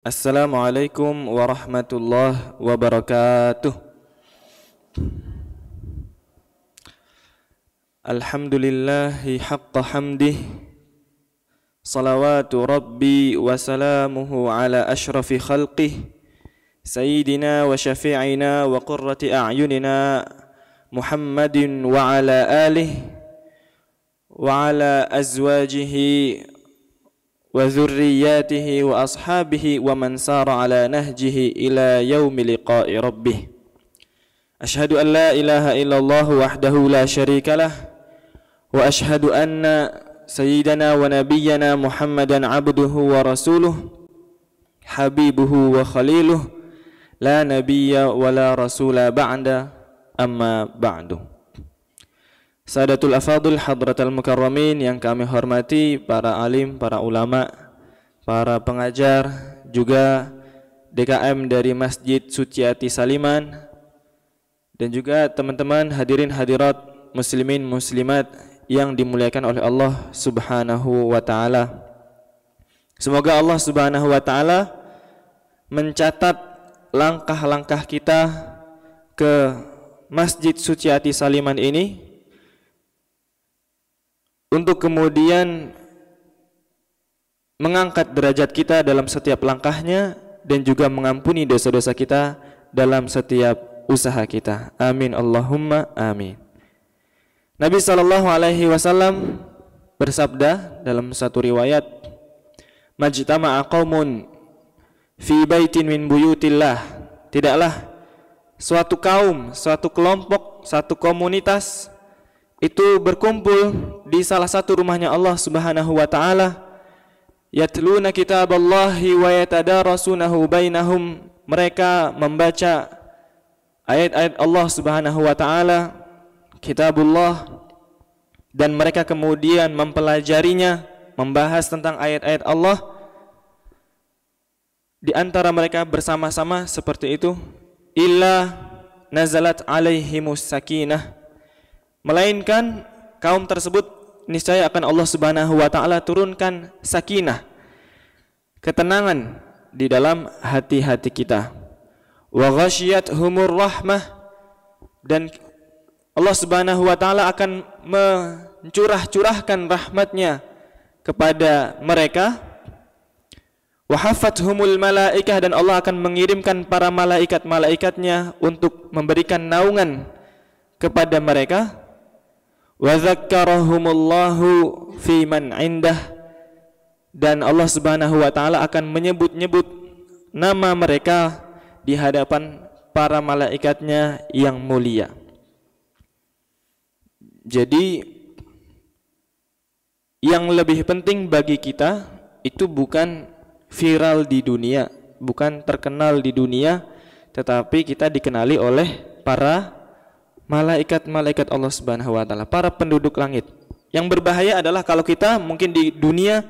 Assalamualaikum warahmatullahi wabarakatuh. Alhamdulillahi haqqa hamdih. Salawatu rabbi wa salamuhu ala ashrafi khalqih, Sayyidina wa syafi'ina wa qurrati a'yunina Muhammadin wa ala alihi wa ala azwajihi wa dzurriyyatihi wa ashabihi wa man sara ala nahjihi ila yaumi liqa'i rabbih. Ashhadu an la ilaha illallah wahdahu la syarikalah wa ashhadu anna sayyidana wa nabiyyana Muhammadan abduhu wa rasuluh habibuhu wa khaliluh la nabiyya wa la rasula ba'da amma ba'du. Sadatul afadul hadratal mukarramin yang kami hormati, para alim, para ulama, para pengajar, juga DKM dari Masjid Suciati Saliman, dan juga teman-teman hadirin hadirat muslimin muslimat yang dimuliakan oleh Allah Subhanahu wa taala. Semoga Allah Subhanahu wa taala mencatat langkah-langkah kita ke Masjid Suciati Saliman ini untuk kemudian mengangkat derajat kita dalam setiap langkahnya dan juga mengampuni dosa-dosa kita dalam setiap usaha kita. Amin Allahumma amin. Nabi SAW bersabda dalam satu riwayat, "Majtama'a qaumun fi baitin min buyutillah." Tidaklah suatu kaum, suatu kelompok, satu komunitas itu berkumpul di salah satu rumahnya Allah Subhanahu wa taala, yatluna kitaballahi wa yatadarasunahu bainahum. Mereka membaca ayat-ayat Allah Subhanahu wa taala, kitabullah, dan mereka kemudian mempelajarinya, membahas tentang ayat-ayat Allah di antara mereka bersama-sama seperti itu. Illa nazalat alaihimus sakinah, melainkan kaum tersebut niscaya akan Allah Subhanahu wa taala turunkan sakinah, ketenangan di dalam hati-hati kita. Wa ghasyiyatuhumur rahmah, dan Allah Subhanahu wa taala akan mencurahkan rahmatnya kepada mereka. Wa haffathumul malaikah, dan Allah akan mengirimkan para malaikat-malaikatnya untuk memberikan naungan kepada mereka. Wa dzakkarahumullahu fi man indah, dan Allah Subhanahu wa taala akan menyebut-nyebut nama mereka di hadapan para malaikatnya yang mulia. Jadi yang lebih penting bagi kita itu bukan viral di dunia, bukan terkenal di dunia, tetapi kita dikenali oleh para malaikat-malaikat Allah Subhanahu wa taala, para penduduk langit. Yang berbahaya adalah kalau kita mungkin di dunia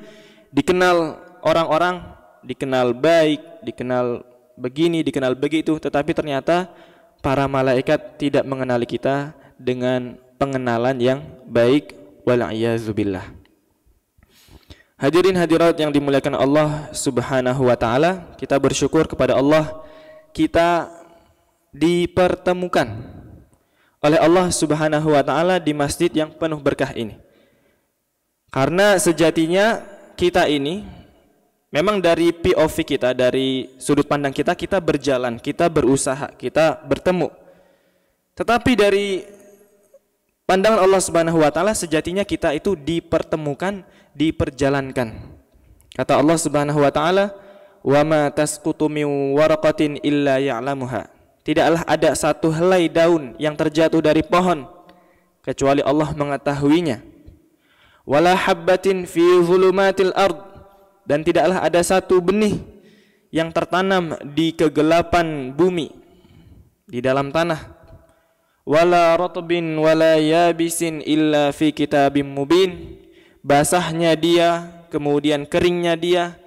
dikenal orang-orang, dikenal baik, dikenal begini, dikenal begitu, tetapi ternyata para malaikat tidak mengenali kita dengan pengenalan yang baik, wal'iyadzubillah. Hadirin hadirat yang dimuliakan Allah Subhanahu wa taala, kita bersyukur kepada Allah kita dipertemukan oleh Allah Subhanahu wa taala di masjid yang penuh berkah ini. Karena sejatinya kita ini memang dari POV kita, dari sudut pandang kita, kita berjalan, kita berusaha, kita bertemu. Tetapi dari pandangan Allah Subhanahu wa taala sejatinya kita itu dipertemukan, diperjalankan. Kata Allah Subhanahu wa taala, "Wa ma tasqutu min waraqatin illa ya'lamuha." Tidaklah ada satu helai daun yang terjatuh dari pohon kecuali Allah mengetahuinya. Wala habbatin fi zulumatil ard, dan tidaklah ada satu benih yang tertanam di kegelapan bumi, di dalam tanah. Wala ratbin wala yabisin illa fi kitabim mubin. Basahnya dia, kemudian keringnya dia,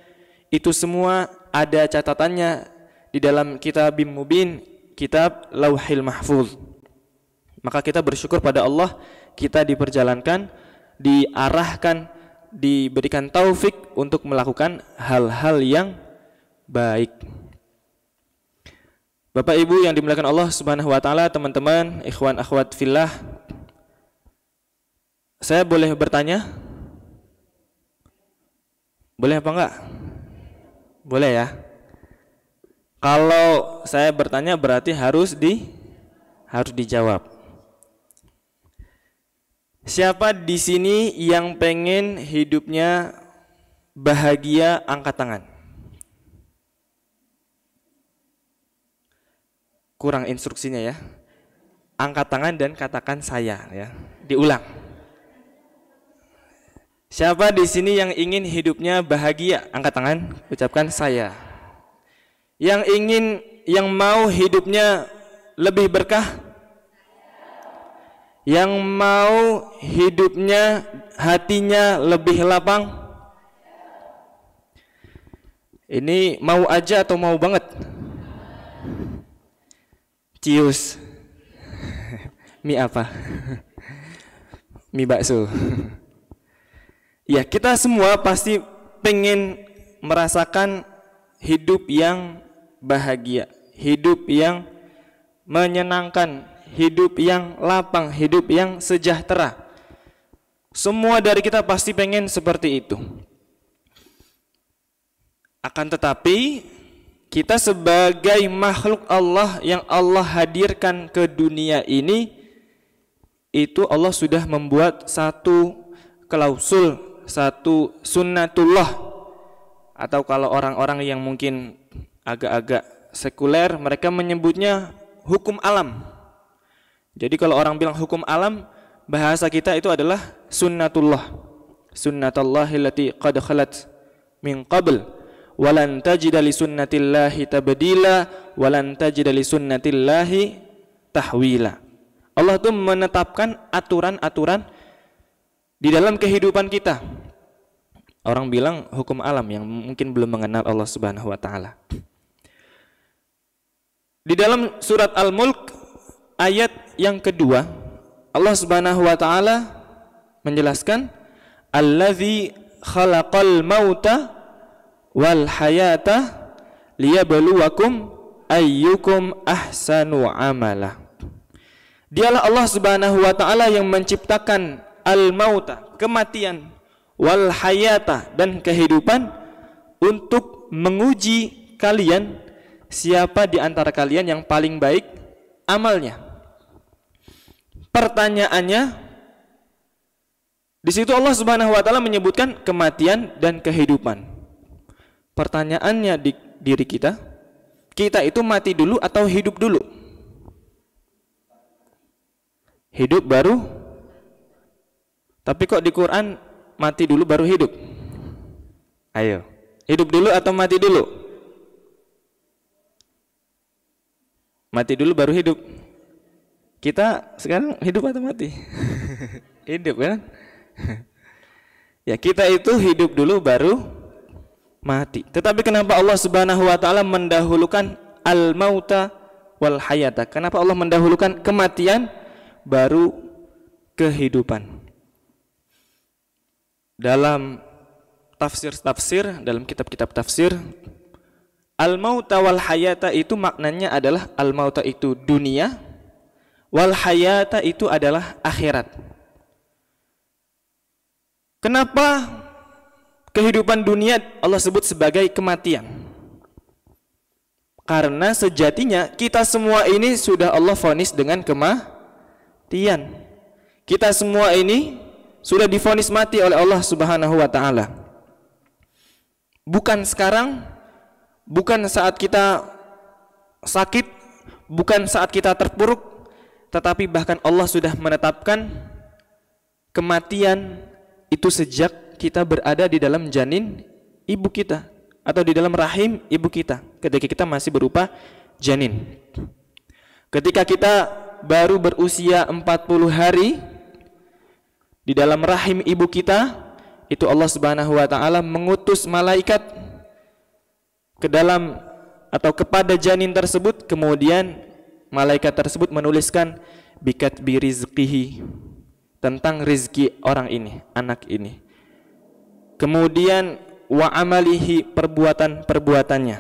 itu semua ada catatannya di dalam kitabim mubin, kitab Lauhil Mahfuz. Maka kita bersyukur pada Allah, kita diperjalankan, diarahkan, diberikan taufik untuk melakukan hal-hal yang baik. Bapak Ibu yang dimuliakan Allah Subhanahu wa taala, teman-teman, ikhwan akhwat fillah. Saya boleh bertanya? Boleh apa enggak? Boleh ya. Kalau saya bertanya berarti harus dijawab. Siapa di sini yang pengen hidupnya bahagia, angkat tangan. Kurang instruksinya ya. Angkat tangan dan katakan saya ya. Diulang. Siapa di sini yang ingin hidupnya bahagia? Angkat tangan, ucapkan saya. Yang mau hidupnya lebih berkah? Yang mau hidupnya hatinya lebih lapang? Ini mau aja atau mau banget? Cius. Mie apa? Mie bakso. Ya, kita semua pasti pengen merasakan hidup yang bahagia, hidup yang menyenangkan, hidup yang lapang, hidup yang sejahtera. Semua dari kita pasti pengen seperti itu. Akan tetapi kita sebagai makhluk Allah yang Allah hadirkan ke dunia ini, itu Allah sudah membuat satu klausul, satu sunnatullah. Atau kalau orang-orang yang mungkin agak-agak sekuler, mereka menyebutnya hukum alam. Jadi kalau orang bilang hukum alam, bahasa kita itu adalah sunnatullah. Sunnatullahi allati qad khalat min qabl walan tajida li sunnatillahi tabdila walan tajida li sunnatillahi tahwila. Allah itu menetapkan aturan-aturan di dalam kehidupan kita. Orang bilang hukum alam yang mungkin belum mengenal Allah Subhanahu wa taala. Di dalam surat Al-Mulk ayat yang kedua, Allah Subhanahu wa taala menjelaskan allazi khalaqal mauta wal hayata liyabluwakum ayyukum ahsanu amala. Dialah Allah Subhanahu wa taala yang menciptakan al-mauta, kematian, wal hayata, dan kehidupan untuk menguji kalian siapa di antara kalian yang paling baik amalnya. Pertanyaannya, di situ Allah Subhanahu wa taala menyebutkan kematian dan kehidupan. Pertanyaannya di diri kita itu mati dulu atau hidup dulu? Hidup baru. Tapi kok di Quran mati dulu baru hidup? Ayo, hidup dulu atau mati dulu? Mati dulu baru hidup. Kita sekarang hidup atau mati? Hidup kan? Ya, kita itu hidup dulu baru mati. Tetapi kenapa Allah Subhanahu wa taala mendahulukan al-mauta wal hayata? Kenapa Allah mendahulukan kematian baru kehidupan? Dalam tafsir-tafsir, dalam kitab-kitab tafsir, al-mauta wal hayata itu maknanya adalah al-mauta itu dunia, wal hayata itu adalah akhirat. Kenapa kehidupan dunia Allah sebut sebagai kematian? Karena sejatinya kita semua ini sudah Allah vonis dengan kematian. Kita semua ini sudah divonis mati oleh Allah Subhanahu wa taala. Bukan sekarang, bukan saat kita sakit, bukan saat kita terpuruk, tetapi bahkan Allah sudah menetapkan kematian itu sejak kita berada di dalam janin ibu kita atau di dalam rahim ibu kita, ketika kita masih berupa janin. Ketika kita baru berusia 40 hari di dalam rahim ibu kita, itu Allah Subhanahu wa taala mengutus malaikat ke dalam atau kepada janin tersebut, kemudian malaikat tersebut menuliskan bikatbi rizqihi, tentang rizki orang ini, anak ini. Kemudian wa amalihi, perbuatan-perbuatannya.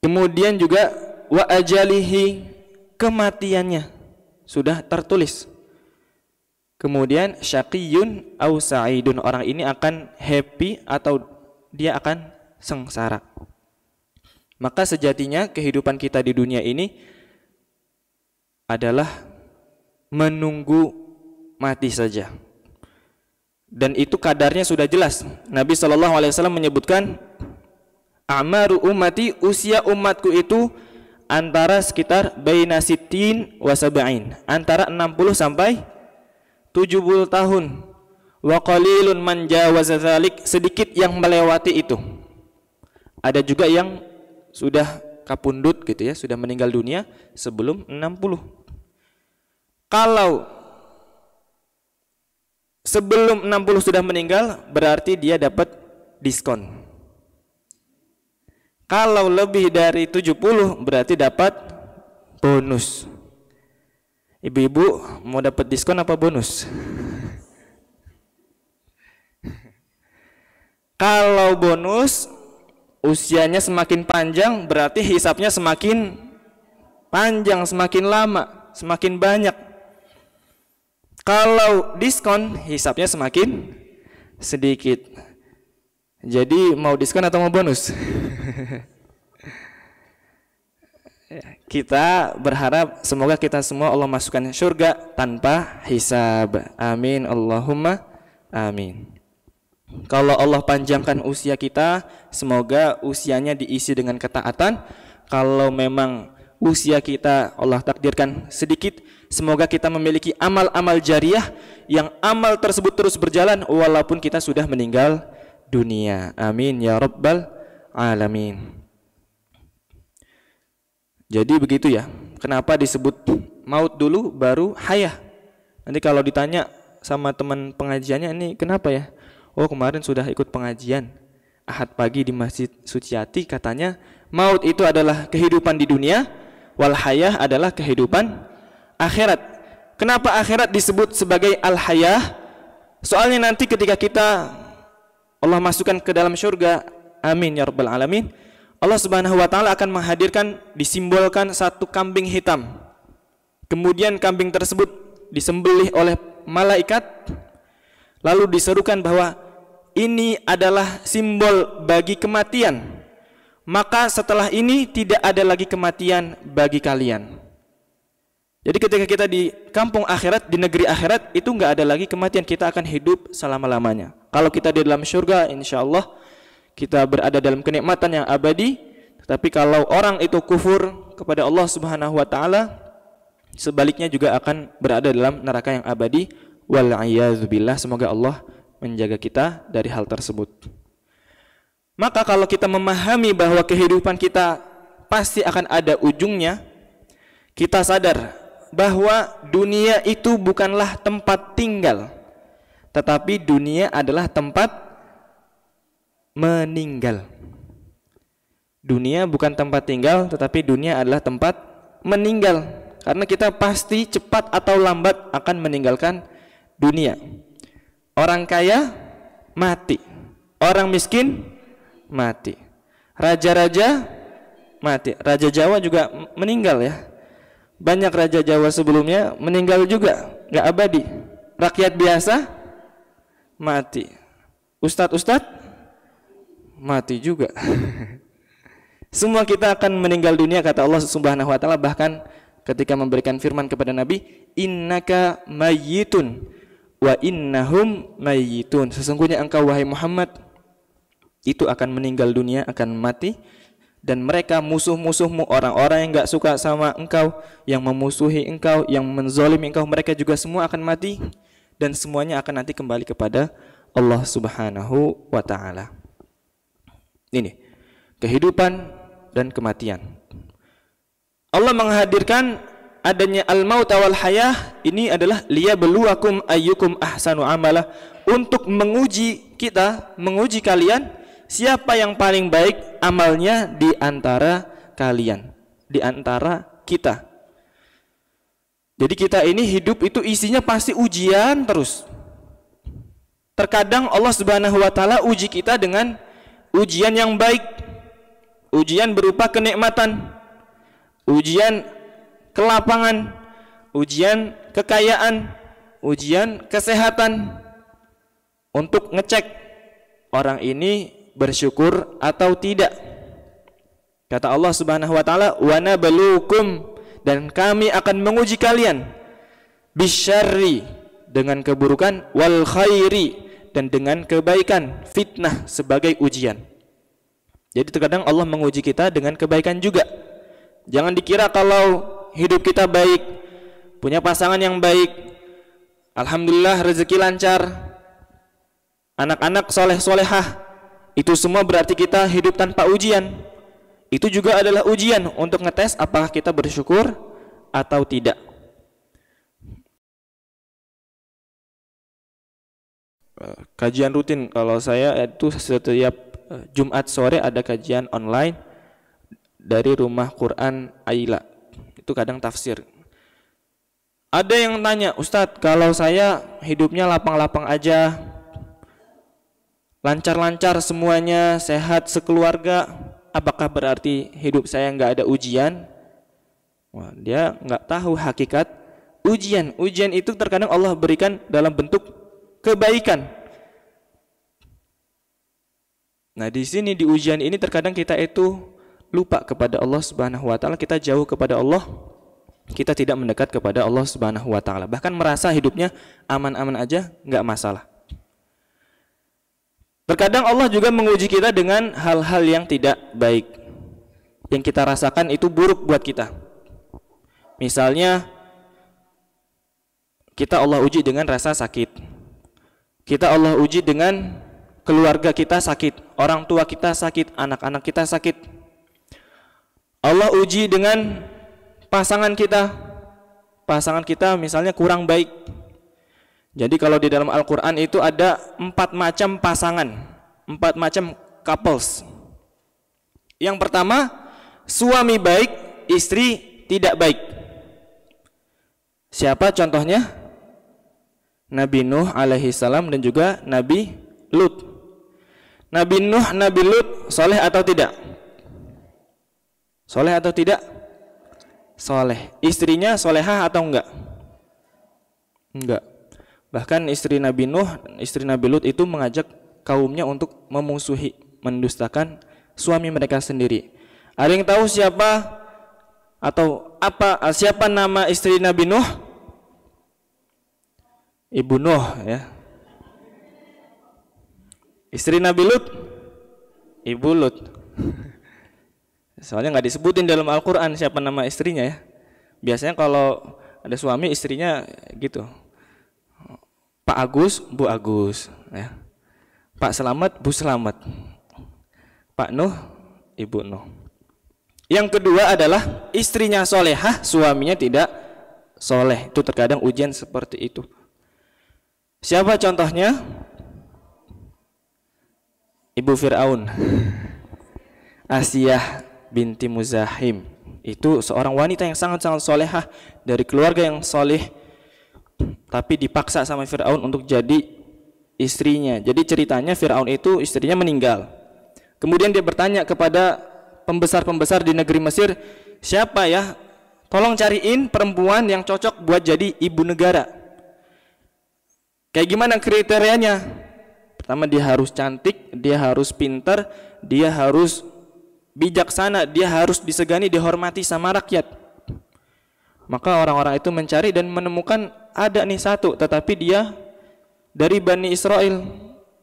Kemudian juga wa ajalihi, kematiannya sudah tertulis. Kemudian syaqiyun au sa'idun, orang ini akan happy atau dia akan sengsara. Maka sejatinya kehidupan kita di dunia ini adalah menunggu mati saja. Dan itu kadarnya sudah jelas. Nabi SAW menyebutkan, a'maru ummati, usia umatku itu antara sekitar baina sittin wa sab'in, antara 60 sampai 70 tahun. Wa qalilun man jawaza dzalik, sedikit yang melewati itu. Ada juga yang sudah kapundut gitu ya, sudah meninggal dunia sebelum 60. Kalau sebelum 60 sudah meninggal, berarti dia dapat diskon. Kalau lebih dari 70 berarti dapat bonus. Ibu-ibu mau dapat diskon apa bonus? Kalau bonus, usianya semakin panjang, berarti hisapnya semakin panjang, semakin lama, semakin banyak. Kalau diskon, hisapnya semakin sedikit. Jadi mau diskon atau mau bonus? Kita berharap semoga kita semua Allah masukkan surga tanpa hisab. Amin Allahumma amin. Kalau Allah panjangkan usia kita, semoga usianya diisi dengan ketaatan. Kalau memang usia kita Allah takdirkan sedikit, semoga kita memiliki amal-amal jariah yang amal tersebut terus berjalan walaupun kita sudah meninggal dunia. Amin ya rabbal alamin. Jadi begitu ya. Kenapa disebut maut dulu baru hayah? Nanti kalau ditanya sama teman pengajiannya, ini kenapa ya? Oh, kemarin sudah ikut pengajian Ahad pagi di Masjid Suciati, katanya maut itu adalah kehidupan di dunia, wal hayah adalah kehidupan akhirat. Kenapa akhirat disebut sebagai al-hayah? Soalnya nanti ketika kita Allah masukkan ke dalam surga, amin ya rabbal alamin, Allah Subhanahu wa taala akan menghadirkan, disimbolkan satu kambing hitam. Kemudian kambing tersebut disembelih oleh malaikat, lalu diserukan bahwa ini adalah simbol bagi kematian. Maka setelah ini tidak ada lagi kematian bagi kalian. Jadi ketika kita di kampung akhirat, di negeri akhirat, itu enggak ada lagi kematian, kita akan hidup selama-lamanya. Kalau kita di dalam surga, insya Allah kita berada dalam kenikmatan yang abadi. Tetapi kalau orang itu kufur kepada Allah Subhanahu wa taala, sebaliknya juga akan berada dalam neraka yang abadi. Wal'iyadzubillah, semoga Allah menjaga kita dari hal tersebut. Maka kalau kita memahami bahwa kehidupan kita pasti akan ada ujungnya, kita sadar bahwa dunia itu bukanlah tempat tinggal, tetapi dunia adalah tempat meninggal. Dunia bukan tempat tinggal, tetapi dunia adalah tempat meninggal. Karena kita pasti cepat atau lambat akan meninggalkan dunia. Orang kaya mati, orang miskin mati, raja-raja mati. Raja Jawa juga meninggal ya. Banyak raja Jawa sebelumnya meninggal juga, nggak abadi. Rakyat biasa mati, ustadz mati juga. Semua kita akan meninggal dunia, kata Allah Subhanahu wa taala. Bahkan ketika memberikan firman kepada Nabi, innaka mayyitun wa innahum mayyitun, sesungguhnya engkau wahai Muhammad itu akan meninggal dunia, akan mati, dan mereka musuh-musuhmu, orang-orang yang enggak suka sama engkau, yang memusuhi engkau, yang menzalimi engkau, mereka juga semua akan mati, dan semuanya akan nanti kembali kepada Allah Subhanahu wa taala. Ini kehidupan dan kematian. Allah menghadirkan adanya al-maut wal hayah, ini adalah liyabluwakum ayyukum ahsanu amala, untuk menguji kita, menguji kalian siapa yang paling baik amalnya di antara kalian, di antara kita. Jadi kita ini hidup itu isinya pasti ujian terus. terkadang Allah Subhanahu wa taala uji kita dengan ujian yang baik. Ujian berupa kenikmatan, ujian kelapangan, ujian kekayaan, ujian kesehatan, untuk ngecek orang ini bersyukur atau tidak. Kata Allah Subhanahu wa taala, "Wa nabluukum," dan kami akan menguji kalian, bisyarri, dengan keburukan, wal khairi, dan dengan kebaikan, fitnah sebagai ujian. Jadi terkadang Allah menguji kita dengan kebaikan juga. Jangan dikira kalau hidup kita baik, punya pasangan yang baik, alhamdulillah rezeki lancar, anak-anak soleh-solehah, itu semua berarti kita hidup tanpa ujian. Itu juga adalah ujian untuk ngetes apakah kita bersyukur atau tidak. Kajian rutin kalau saya itu setiap Jumat sore ada kajian online dari Rumah Quran Aila. Itu kadang tafsir. Ada yang tanya, "Ustadz, kalau saya hidupnya lapang-lapang aja, lancar-lancar semuanya, sehat sekeluarga, apakah berarti hidup saya nggak ada ujian?" Wah, dia nggak tahu hakikat ujian. Ujian itu terkadang Allah berikan dalam bentuk kebaikan. Nah, di sini di ujian ini terkadang kita itu lupa kepada Allah Subhanahu wa taala, kita jauh kepada Allah, kita tidak mendekat kepada Allah Subhanahu wa taala. Bahkan merasa hidupnya aman-aman aja, nggak masalah. Terkadang Allah juga menguji kita dengan hal-hal yang tidak baik, yang kita rasakan itu buruk buat kita. Misalnya kita Allah uji dengan rasa sakit, kita Allah uji dengan keluarga kita sakit, orang tua kita sakit, anak-anak kita sakit. Allah uji dengan pasangan kita misalnya kurang baik. Jadi kalau di dalam Al-Quran itu ada 4 macam pasangan, 4 macam couples. Yang pertama, suami baik, istri tidak baik. Siapa contohnya? Nabi Nuh alaihi salam dan juga Nabi Lut. Nabi Nuh, Nabi Lut soleh atau tidak? Soleh atau tidak? Soleh. Istrinya solehah atau enggak? Enggak. Bahkan istri Nabi Nuh, istri Nabi Lut itu mengajak kaumnya untuk memusuhi, mendustakan suami mereka sendiri. Ada yang tahu siapa atau siapa nama istri Nabi Nuh? Ibu Nuh, ya. Istri Nabi Lut? Ibu Lut. Soalnya nggak disebutin dalam Al-Quran siapa nama istrinya, ya. Biasanya kalau ada suami istrinya gitu, Pak Agus, Bu Agus, ya. Pak Selamat, Bu Selamat, Pak Nuh, Ibu Nuh. Yang kedua adalah istrinya solehah, suaminya tidak soleh. Itu terkadang ujian seperti itu. Siapa contohnya? Ibu Fir'aun, Asiyah binti Muzahim. Itu seorang wanita yang sangat-sangat solehah, dari keluarga yang soleh, tapi dipaksa sama Fir'aun untuk jadi istrinya. Jadi ceritanya Fir'aun itu istrinya meninggal. Kemudian dia bertanya kepada pembesar-pembesar di negeri Mesir, "Siapa ya? Tolong cariin perempuan yang cocok buat jadi ibu negara." Kayak gimana kriterianya? Pertama, dia harus cantik, dia harus pintar, dia harus bijaksana, dia harus disegani, dihormati sama rakyat. Maka orang-orang itu mencari dan menemukan ada nih satu, tetapi dia dari Bani Israel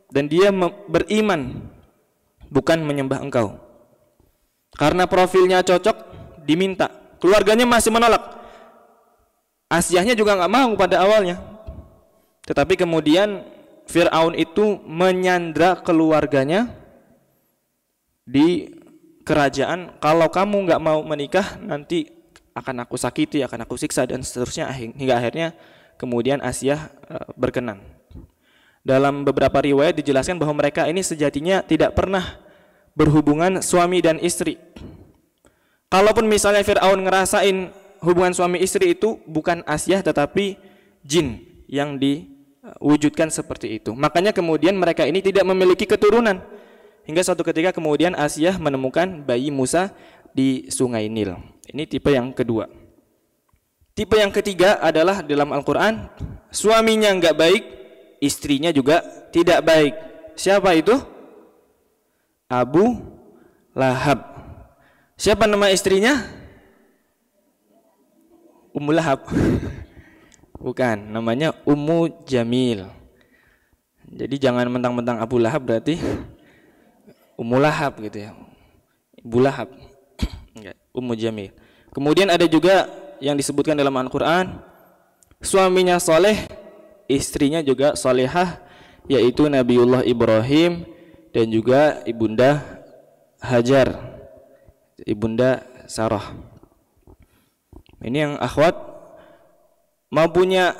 dan dia beriman, bukan menyembah engkau. Karena profilnya cocok, diminta. Keluarganya masih menolak. Asiyahnya juga nggak mau pada awalnya. Tetapi kemudian Fir'aun itu menyandra keluarganya di kerajaan. Kalau kamu nggak mau menikah, nanti akan aku sakiti, akan aku siksa, dan seterusnya, hingga akhirnya kemudian Asiyah berkenan. Dalam beberapa riwayat dijelaskan bahwa mereka ini sejatinya tidak pernah berhubungan suami dan istri. Kalaupun misalnya Fir'aun ngerasain hubungan suami istri itu bukan Asiyah tetapi jin yang wujudkan seperti itu. Makanya kemudian mereka ini tidak memiliki keturunan. Hingga suatu ketika kemudian Asiyah menemukan bayi Musa di sungai Nil. Ini tipe yang kedua. Tipe yang ketiga adalah dalam Al-Quran, suaminya enggak baik, istrinya juga tidak baik. Siapa itu? Abu Lahab. Siapa nama istrinya? Ummu Lahab. Bukan, namanya Ummu Jamil. Jadi jangan mentang-mentang Abu Lahab berarti Ummu Lahab gitu ya. Ibu Lahab. Enggak, Ummu Jamil. Kemudian ada juga yang disebutkan dalam Al-Quran, suaminya soleh, istrinya juga solehah, yaitu Nabiullah Ibrahim dan juga ibunda Hajar, ibunda Sarah. Ini yang akhwat mau punya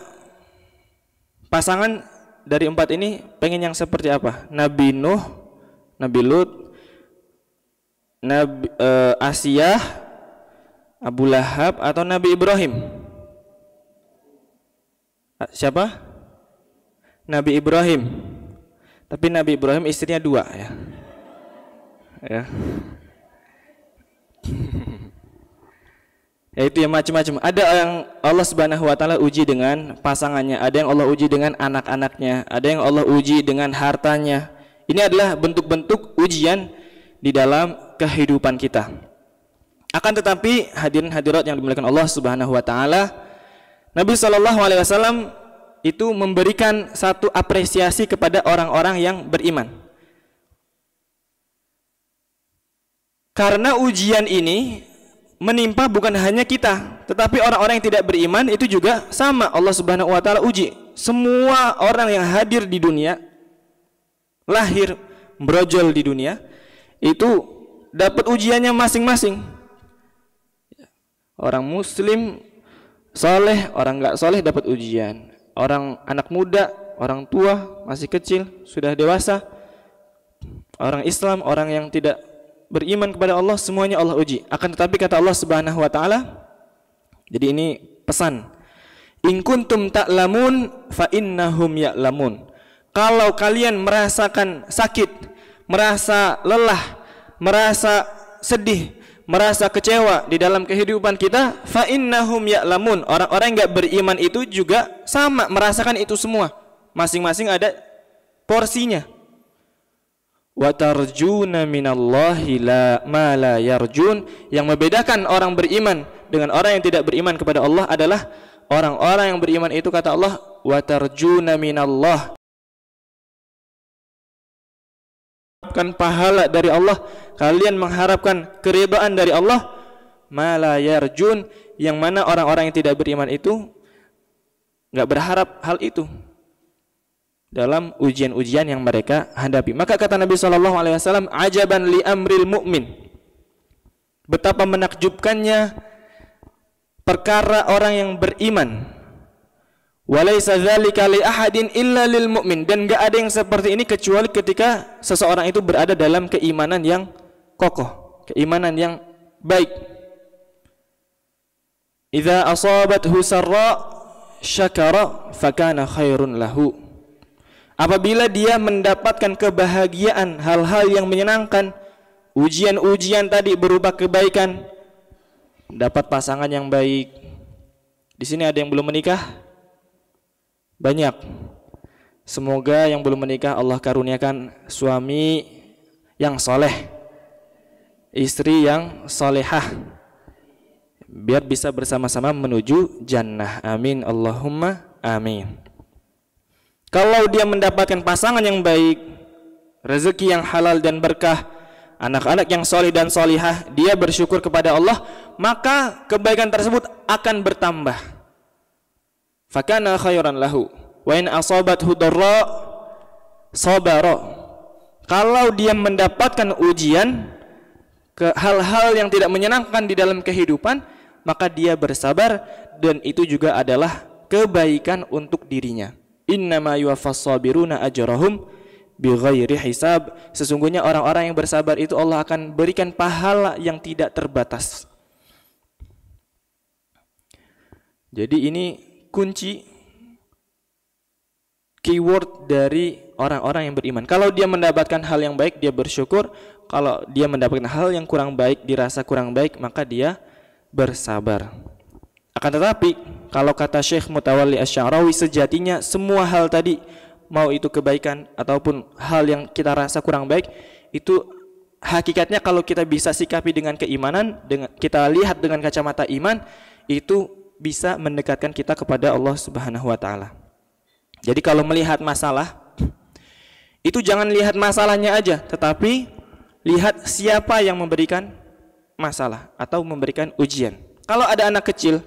pasangan dari empat ini, pengen yang seperti apa? Nabi Nuh, Nabi Lut, Nabi Asiyah, Abu Lahab, atau Nabi Ibrahim? Siapa? Nabi Ibrahim. Tapi Nabi Ibrahim istrinya 2 ya. Ya. Ya itu ya, macam-macam. Ada yang Allah Subhanahu wa taala uji dengan pasangannya, ada yang Allah uji dengan anak-anaknya, ada yang Allah uji dengan hartanya. Ini adalah bentuk-bentuk ujian di dalam kehidupan kita. Akan tetapi hadirin hadirat yang dimuliakan Allah Subhanahu wa taala, Nabi sallallahu alaihi wasallam itu memberikan satu apresiasi kepada orang-orang yang beriman. Karena ujian ini menimpa bukan hanya kita, tetapi orang-orang yang tidak beriman itu juga sama. Allah Subhanahu wa taala uji semua orang yang hadir di dunia, lahir brojol di dunia, itu dapat ujiannya masing-masing. Orang muslim soleh, orang enggak soleh dapat ujian. Orang anak muda, orang tua, masih kecil, sudah dewasa, orang Islam, orang yang tidak beriman kepada Allah, semuanya Allah uji. Akan tetapi kata Allah Subhanahu wa taala, jadi ini pesan, in kuntum ta'lamun fa innahum ya'lamun. Kalau kalian merasakan sakit, merasa lelah, merasa sedih, merasa kecewa di dalam kehidupan kita, fa innahum ya'lamun. Orang-orang yang enggak beriman itu juga sama merasakan itu semua. Masing-masing ada porsinya. Wa tarjuna minallahi ma la yarjun. Yang membedakan orang beriman dengan orang yang tidak beriman kepada Allah adalah orang-orang yang beriman itu kata Allah, wa tarjuna minallah, kan pahala dari Allah, kalian mengharapkan keridhaan dari Allah, ma la yarjun, yang mana orang-orang yang tidak beriman itu enggak berharap hal itu dalam ujian-ujian yang mereka hadapi. Maka kata Nabi SAW, ajaban li amril mu'min, betapa menakjubkannya perkara orang yang beriman. Walaysa dzalika li ahadin illa lil mu'min, dan enggak ada yang seperti ini kecuali ketika seseorang itu berada dalam keimanan yang kokoh, keimanan yang baik. Idza asabathu sarra syakara fakana khairun lahu. Apabila dia mendapatkan kebahagiaan, hal-hal yang menyenangkan, ujian-ujian tadi berupa kebaikan, dapat pasangan yang baik. Di sini ada yang belum menikah? Banyak. Semoga yang belum menikah Allah karuniakan suami yang soleh, istri yang solehah, biar bisa bersama-sama menuju jannah. Amin Allahumma amin. Kalau dia mendapatkan pasangan yang baik, rezeki yang halal dan berkah, anak-anak yang soleh dan solihah, dia bersyukur kepada Allah, maka kebaikan tersebut akan bertambah. Fakana khairan lahu wa in asabathu dharra sabara. Kalau dia mendapatkan ujian, ke hal-hal yang tidak menyenangkan di dalam kehidupan, maka dia bersabar, dan itu juga adalah kebaikan untuk dirinya. Innama yuwaffas sabiruna ajrahum bighairi hisab. Sesungguhnya orang-orang yang bersabar itu Allah akan berikan pahala yang tidak terbatas. Jadi ini kunci keyword dari orang-orang yang beriman. Kalau dia mendapatkan hal yang baik, dia bersyukur. Kalau dia mendapatkan hal yang kurang baik, dirasa kurang baik, maka dia bersabar. Akan tetapi, kalau kata Syekh Mutawalli Asy-Sya'rawi, sejatinya semua hal tadi, mau itu kebaikan ataupun hal yang kita rasa kurang baik, itu hakikatnya kalau kita bisa sikapi dengan keimanan, dengan kita lihat dengan kacamata iman, itu bisa mendekatkan kita kepada Allah Subhanahu wa taala. Jadi kalau melihat masalah, itu jangan lihat masalahnya aja, tetapi lihat siapa yang memberikan masalah atau memberikan ujian. Kalau ada anak kecil,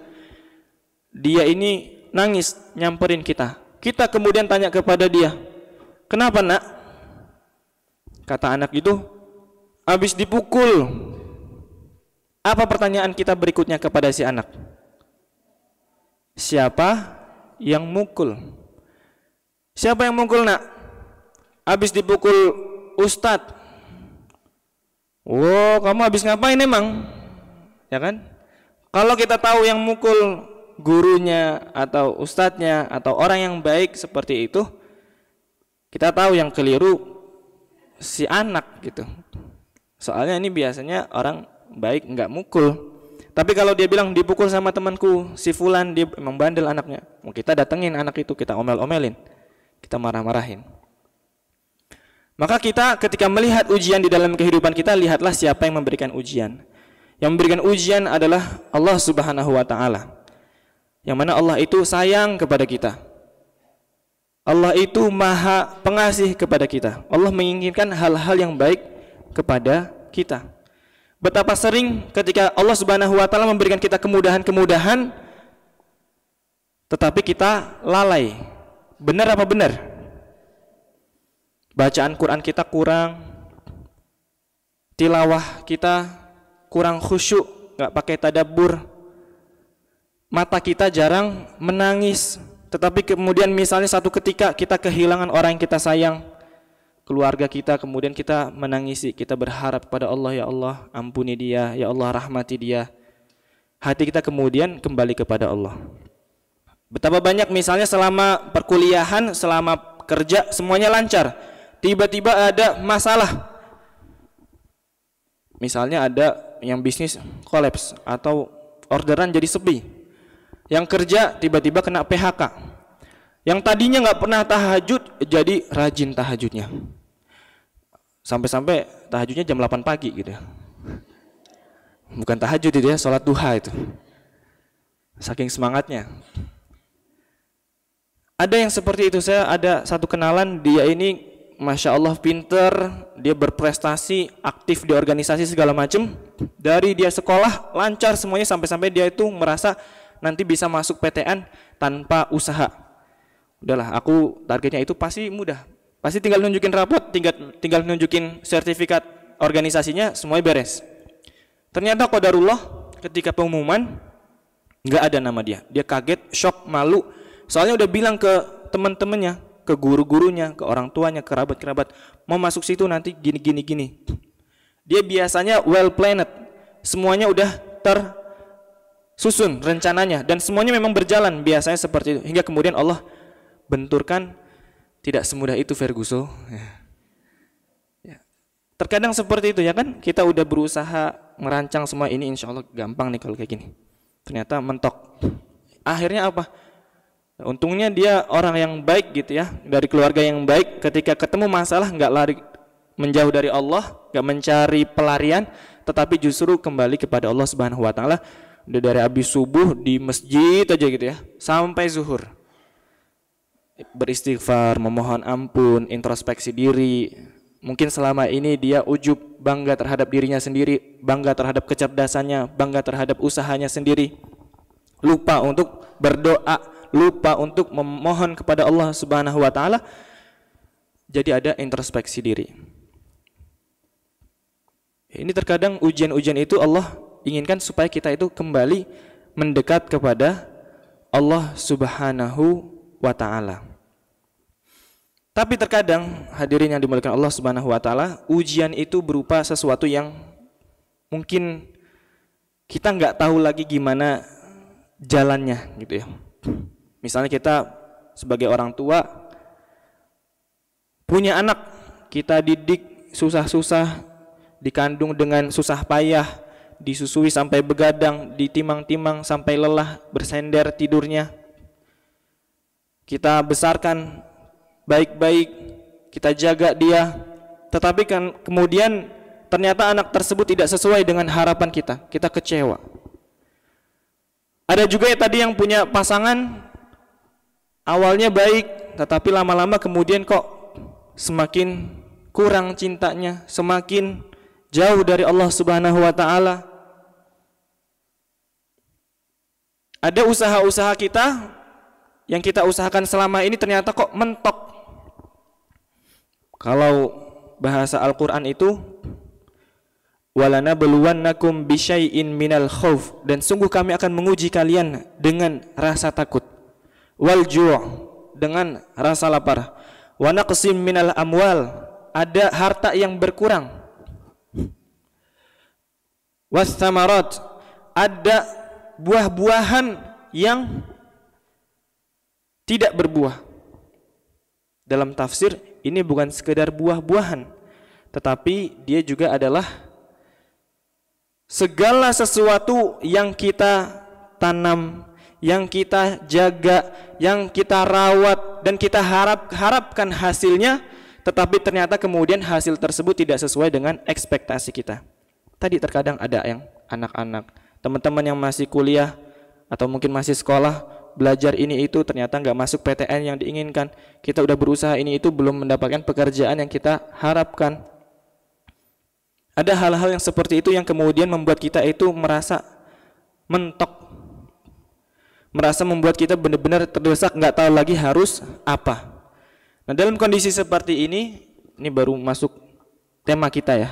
dia ini nangis nyamperin kita. Kita kemudian tanya kepada dia, "Kenapa, Nak?" Kata anak itu, "Habis dipukul." Apa pertanyaan kita berikutnya kepada si anak? Siapa yang mukul? Siapa yang mukul, Nak? Habis dipukul Ustadz. Oh, kamu habis ngapain emang? Ya kan? Kalau kita tahu yang mukul gurunya atau ustadznya atau orang yang baik seperti itu, kita tahu yang keliru si anak gitu. Soalnya ini biasanya orang baik nggak mukul. Tapi kalau dia bilang dipukul sama temanku si fulan, dia emang bandel anaknya, mau kita datengin anak itu, kita omel-omelin, kita marah-marahin. Maka kita ketika melihat ujian di dalam kehidupan kita, lihatlah siapa yang memberikan ujian. Yang memberikan ujian adalah Allah Subhanahu wa taala. Yang mana Allah itu sayang kepada kita. Allah itu Maha Pengasih kepada kita. Allah menginginkan hal-hal yang baik kepada kita. Betapa sering ketika Allah Subhanahu wa taala memberikan kita kemudahan-kemudahan, tetapi kita lalai. Benar apa benar? Bacaan Quran kita kurang, tilawah kita kurang khusyuk, gak pakai tadabbur. Mata kita jarang menangis, tetapi kemudian misalnya satu ketika kita kehilangan orang yang kita sayang, keluarga kita, kemudian kita menangisi, kita berharap pada Allah, ya Allah ampuni dia, ya Allah rahmati dia. Hati kita kemudian kembali kepada Allah. Betapa banyak misalnya selama perkuliahan, selama kerja semuanya lancar, tiba-tiba ada masalah. Misalnya ada yang bisnis kolaps atau orderan jadi sepi. Yang kerja tiba-tiba kena PHK. Yang tadinya nggak pernah tahajud jadi rajin tahajudnya. Sampai-sampai tahajudnya jam 8 pagi gitu. Bukan tahajud itu ya, sholat duha itu. Saking semangatnya. Ada yang seperti itu. Saya ada satu kenalan, dia ini Masya Allah pinter, dia berprestasi, aktif di organisasi segala macam. Dari dia sekolah lancar semuanya, sampai-sampai dia itu merasa nanti bisa masuk PTN tanpa usaha. Udahlah, aku targetnya itu pasti mudah. Pasti tinggal nunjukin rapot, tinggal nunjukin sertifikat organisasinya, semuanya beres. Ternyata qadarullah ketika pengumuman nggak ada nama dia. Dia kaget, shock, malu. Soalnya udah bilang ke teman-temannya, ke guru-gurunya, ke orang tuanya, kerabat-kerabat, mau masuk situ nanti gini. Dia biasanya well planned, semuanya udah tersusun rencananya dan semuanya memang berjalan biasanya seperti itu. Hingga kemudian Allah benturkan, tidak semudah itu Ferguson. Ya. Terkadang seperti itu ya kan, kita udah berusaha merancang semua ini, insya Allah gampang nih kalau kayak gini. Ternyata mentok. Akhirnya apa? Untungnya dia orang yang baik gitu ya, dari keluarga yang baik. Ketika ketemu masalah nggak lari menjauh dari Allah, nggak mencari pelarian, tetapi justru kembali kepada Allah Subhanahu wa taala. Udah dari habis subuh di masjid aja gitu ya, sampai zuhur. Beristighfar, memohon ampun, introspeksi diri. Mungkin selama ini dia ujub, bangga terhadap dirinya sendiri, bangga terhadap kecerdasannya, bangga terhadap usahanya sendiri. Lupa untuk berdoa, lupa untuk memohon kepada Allah Subhanahu wa taala. Jadi ada introspeksi diri. Ini terkadang ujian-ujian itu Allah inginkan supaya kita itu kembali mendekat kepada Allah Subhanahu wa taala. Tapi terkadang hadirin yang dimuliakan Allah Subhanahu wa taala, ujian itu berupa sesuatu yang mungkin kita nggak tahu lagi gimana jalannya gitu ya. Misalnya kita sebagai orang tua punya anak, kita didik susah-susah, dikandung dengan susah payah, disusui sampai begadang, ditimang-timang sampai lelah, bersender tidurnya. Kita besarkan baik-baik, kita jaga dia, tetapi kan kemudian ternyata anak tersebut tidak sesuai dengan harapan kita, kita kecewa. Ada juga tadi yang punya pasangan awalnya baik, tetapi lama-lama kemudian kok semakin kurang cintanya, semakin jauh dari Allah Subhanahu wa taala. Ada usaha-usaha kita yang kita usahakan selama ini ternyata kok mentok. Kalau bahasa Al-Qur'an itu walanabluwannakum bisyai'in minal khauf, dan sungguh kami akan menguji kalian dengan rasa takut, wal ju', dengan rasa lapar, wa naqsim minal amwal, ada harta yang berkurang, was thamarat, ada buah-buahan yang tidak berbuah. Dalam tafsir ini bukan sekedar buah-buahan, tetapi dia juga adalah segala sesuatu yang kita tanam, yang kita jaga, yang kita rawat, dan kita harapkan hasilnya, tetapi ternyata kemudian hasil tersebut tidak sesuai dengan ekspektasi kita. Tadi terkadang ada yang anak-anak, teman-teman yang masih kuliah atau mungkin masih sekolah, belajar ini itu ternyata nggak masuk PTN yang diinginkan. Kita udah berusaha ini itu belum mendapatkan pekerjaan yang kita harapkan. Ada hal-hal yang seperti itu yang kemudian membuat kita itu merasa mentok, merasa membuat kita benar-benar terdesak, nggak tahu lagi harus apa. Nah, dalam kondisi seperti ini baru masuk tema kita ya.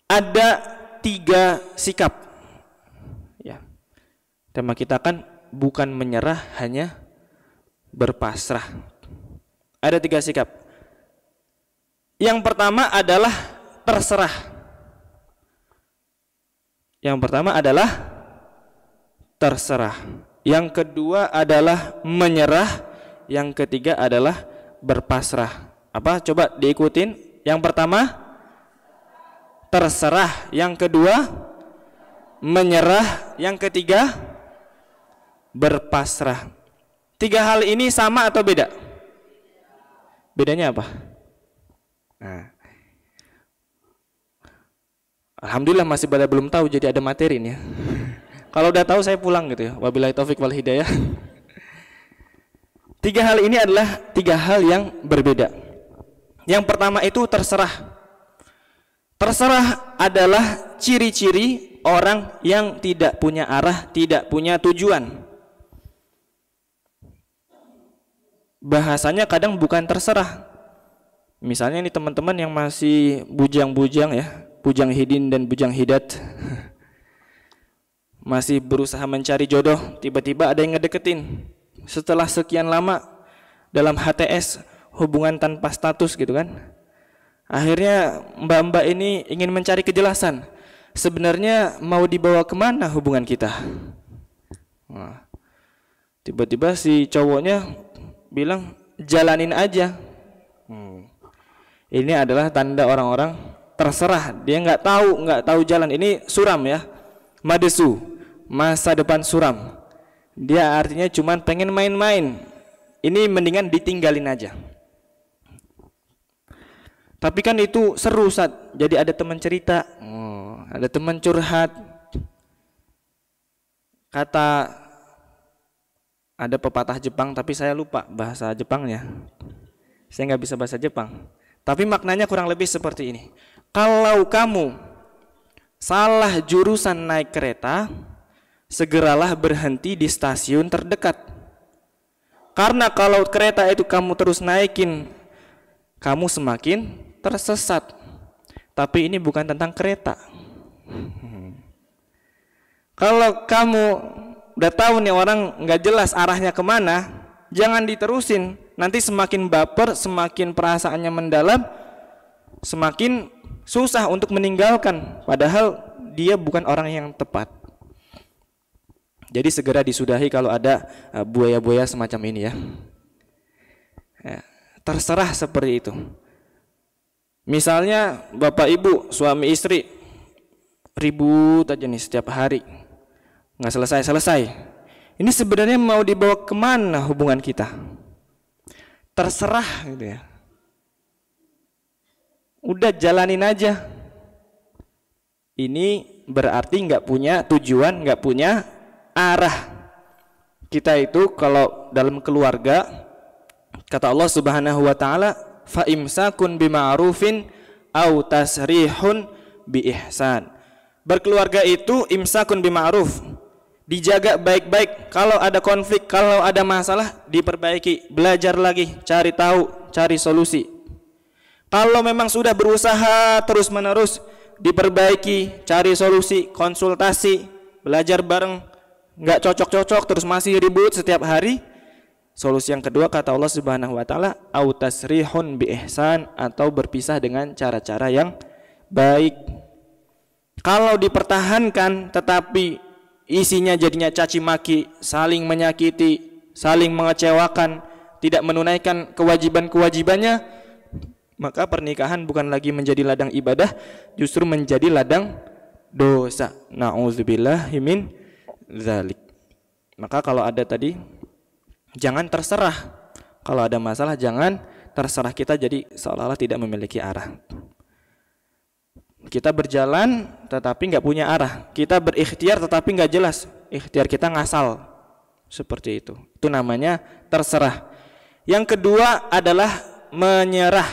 Ada 3 sikap. Ya. Tema kita kan bukan menyerah, hanya berpasrah. Ada 3 sikap. Yang pertama adalah terserah. Yang pertama adalah terserah. Yang kedua adalah menyerah. Yang ketiga adalah berpasrah. Apa? Coba diikutin. Yang pertama terserah. Yang kedua menyerah. Yang ketiga berpasrah. 3 hal ini sama atau beda? Bedanya apa? Nah, alhamdulillah masih pada belum tahu, jadi ada materi nih ya. Kalau udah tahu saya pulang gitu ya. Wabillahi taufik wal hidayah. 3 hal ini adalah 3 hal yang berbeda. Yang pertama itu terserah. Terserah adalah ciri-ciri orang yang tidak punya arah, tidak punya tujuan. Bahasanya kadang bukan terserah. Misalnya ini teman-teman yang masih bujang-bujang ya, bujang hidin dan bujang hidat, masih berusaha mencari jodoh, tiba-tiba ada yang ngedeketin. Setelah sekian lama dalam HTS, hubungan tanpa status gitu kan, akhirnya mbak-mbak ini ingin mencari kejelasan, sebenarnya mau dibawa kemana hubungan kita. Nah, tiba-tiba si cowoknya bilang jalanin aja. Ini adalah tanda orang-orang terserah. Dia nggak tahu jalan. Ini suram ya, madesu, masa depan suram. Dia artinya cuman pengen main-main. Ini mendingan ditinggalin aja. Tapi kan itu seru Ustaz. Jadi ada teman cerita, ada teman curhat. Kata ada pepatah Jepang, tapi saya lupa bahasa Jepangnya. Saya nggak bisa bahasa Jepang. Tapi maknanya kurang lebih seperti ini. Kalau kamu salah jurusan naik kereta, segeralah berhenti di stasiun terdekat. Karena kalau kereta itu kamu terus naikin, kamu semakin tersesat. Tapi ini bukan tentang kereta. Kalau kamu udah tahu nih orang nggak jelas arahnya kemana, jangan diterusin. Nanti semakin baper, semakin perasaannya mendalam, semakin susah untuk meninggalkan. Padahal dia bukan orang yang tepat. Jadi segera disudahi kalau ada buaya-buaya semacam ini ya. terserah seperti itu. Misalnya bapak ibu, suami istri ribut aja nih setiap hari, nggak selesai-selesai. Ini sebenarnya mau dibawa kemana hubungan kita? Terserah gitu ya. Udah jalanin aja. Ini berarti nggak punya tujuan, nggak punya arah. Kita itu kalau dalam keluarga, kata Allah Subhanahu wa taala, fa imsakun bima'rufin au tasrihun bi ihsan. Berkeluarga itu imsakun bima'ruf, dijaga baik-baik. Kalau ada konflik, kalau ada masalah, diperbaiki, belajar lagi, cari tahu, cari solusi. Kalau memang sudah berusaha terus-menerus, diperbaiki, cari solusi, konsultasi, belajar bareng, nggak cocok-cocok terus masih ribut setiap hari. Solusi yang kedua kata Allah Subhanahu wa taala, au tasrihun bi ihsan, atau berpisah dengan cara-cara yang baik. Kalau dipertahankan tetapi isinya jadinya caci maki, saling menyakiti, saling mengecewakan, tidak menunaikan kewajiban-kewajibannya, maka pernikahan bukan lagi menjadi ladang ibadah, justru menjadi ladang dosa. Na'udzubillahi min dzalik. Maka kalau ada tadi, jangan terserah. Kalau ada masalah jangan terserah, kita jadi seolah-olah tidak memiliki arah. Kita berjalan tetapi nggak punya arah. Kita berikhtiar tetapi nggak jelas. Ikhtiar kita ngasal. Seperti itu. Itu namanya terserah. Yang kedua adalah menyerah.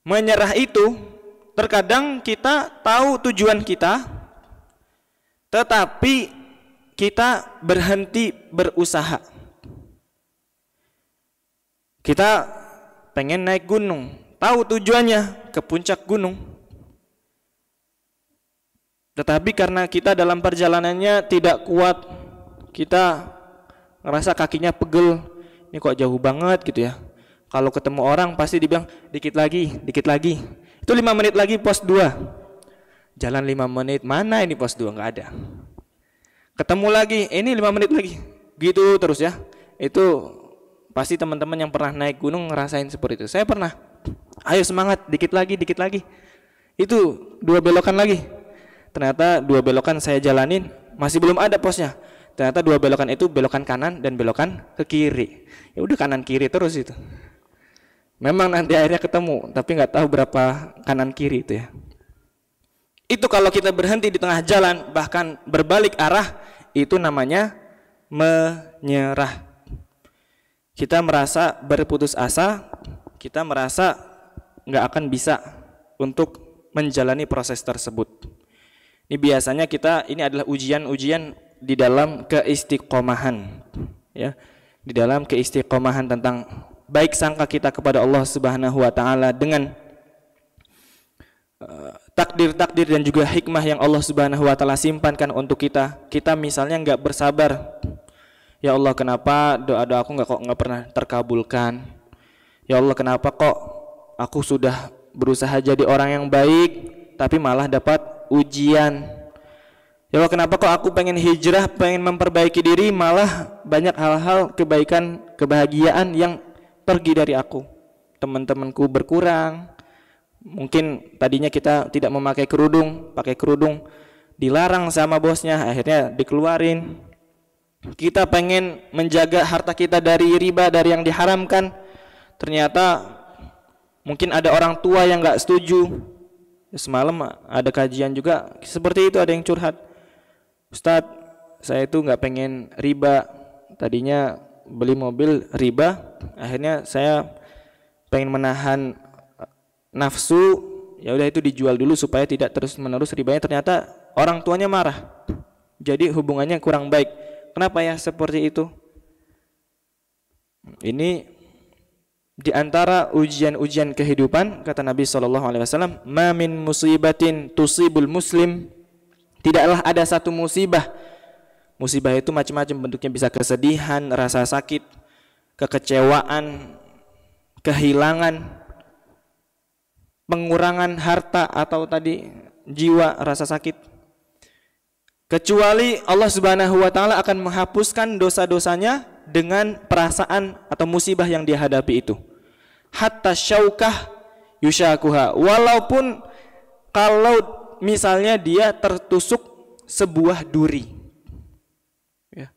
Menyerah itu terkadang kita tahu tujuan kita, tetapi kita berhenti berusaha. Kita pengen naik gunung, tahu tujuannya ke puncak gunung, tetapi karena kita dalam perjalanannya tidak kuat, kita ngerasa kakinya pegel, ini kok jauh banget gitu ya. Kalau ketemu orang pasti dibilang dikit lagi, dikit lagi. Itu 5 menit lagi pos 2. Jalan 5 menit, mana ini pos 2, nggak ada. Ketemu lagi, ini 5 menit lagi. Gitu terus ya. Itu pasti teman-teman yang pernah naik gunung ngerasain seperti itu. Saya pernah. Ayo semangat, dikit lagi, dikit lagi. Itu 2 belokan lagi. Ternyata 2 belokan saya jalanin, masih belum ada posnya. Ternyata 2 belokan itu belokan kanan dan belokan ke kiri. Ya udah kanan kiri terus itu. Memang nanti akhirnya ketemu, tapi nggak tahu berapa kanan kiri itu ya. Itu kalau kita berhenti di tengah jalan, bahkan berbalik arah, itu namanya menyerah. Kita merasa berputus asa, kita merasa nggak akan bisa untuk menjalani proses tersebut. Ini biasanya ini adalah ujian-ujian di dalam keistiqomahan, ya, di dalam keistiqomahan tentang baik sangka kita kepada Allah Subhanahu wa taala dengan takdir-takdir dan juga hikmah yang Allah Subhanahu wa taala simpankan untuk kita. Kita misalnya nggak bersabar. Ya Allah, kenapa doa-doa aku nggak pernah terkabulkan? Ya Allah, kenapa kok aku sudah berusaha jadi orang yang baik tapi malah dapat ujian? Ya Allah, kenapa kok aku pengen hijrah, pengen memperbaiki diri, malah banyak hal-hal kebaikan, kebahagiaan yang pergi dari aku. Teman-temanku berkurang. Mungkin tadinya kita tidak memakai kerudung, pakai kerudung, dilarang sama bosnya, akhirnya dikeluarin. Kita pengen menjaga harta kita dari riba, dari yang diharamkan, ternyata mungkin ada orang tua yang gak setuju. Semalam ada kajian juga seperti itu, ada yang curhat, Ustadz, saya itu gak pengen riba, tadinya beli mobil riba, akhirnya saya pengen menahan nafsu, ya udah itu dijual dulu supaya tidak terus-menerus ribanya. Ternyata orang tuanya marah, jadi hubungannya kurang baik. Kenapa ya seperti itu? Ini di antara ujian-ujian kehidupan, kata Nabi SAW, ma min musibatin tusibul muslim, tidaklah ada satu musibah. Musibah itu macam-macam bentuknya, bisa kesedihan, rasa sakit, kekecewaan, kehilangan, pengurangan harta, atau tadi jiwa, rasa sakit. Kecuali Allah Subhanahu wa taala akan menghapuskan dosa-dosanya dengan perasaan atau musibah yang dia hadapi itu. Hatta syaukah yushakuha, walaupun kalau misalnya dia tertusuk sebuah duri. Ya.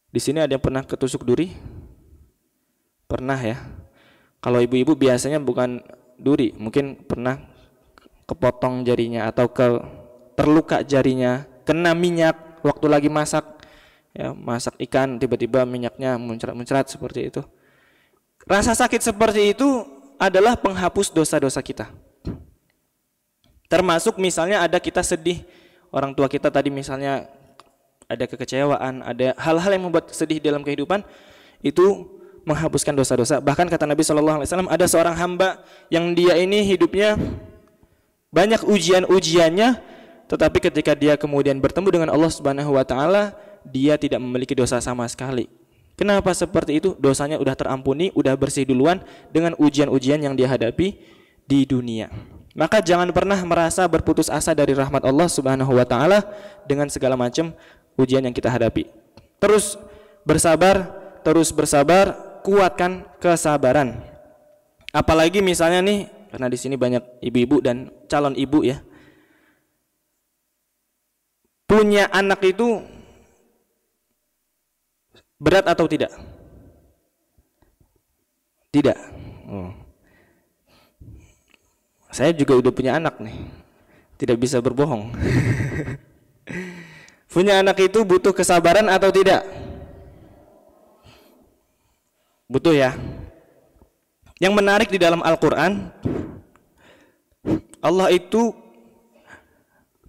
Di sini ada yang pernah ketusuk duri? Pernah ya. Kalau ibu-ibu biasanya bukan duri, mungkin pernah kepotong jarinya atau terluka jarinya, kena minyak waktu lagi masak, ya, masak ikan tiba-tiba minyaknya muncrat-muncrat seperti itu. Rasa sakit seperti itu adalah penghapus dosa-dosa kita. Termasuk misalnya ada kita sedih, orang tua kita tadi misalnya ada kekecewaan, ada hal-hal yang membuat sedih dalam kehidupan, itu menghapuskan dosa-dosa. Bahkan kata Nabi SAW, ada seorang hamba yang dia ini hidupnya banyak ujian-ujiannya, tetapi ketika dia kemudian bertemu dengan Allah Subhanahu wa taala, dia tidak memiliki dosa sama sekali. Kenapa seperti itu? Dosanya udah terampuni, udah bersih duluan dengan ujian-ujian yang dia hadapi di dunia. Maka jangan pernah merasa berputus asa dari rahmat Allah Subhanahu wa taala dengan segala macam ujian yang kita hadapi. Terus bersabar, kuatkan kesabaran. Apalagi misalnya nih, karena di sini banyak ibu-ibu dan calon ibu ya. Punya anak itu berat atau tidak? Tidak. Saya juga udah punya anak nih. Tidak bisa berbohong. Punya anak itu butuh kesabaran atau tidak? Butuh ya. Yang menarik di dalam Al-Quran, Allah itu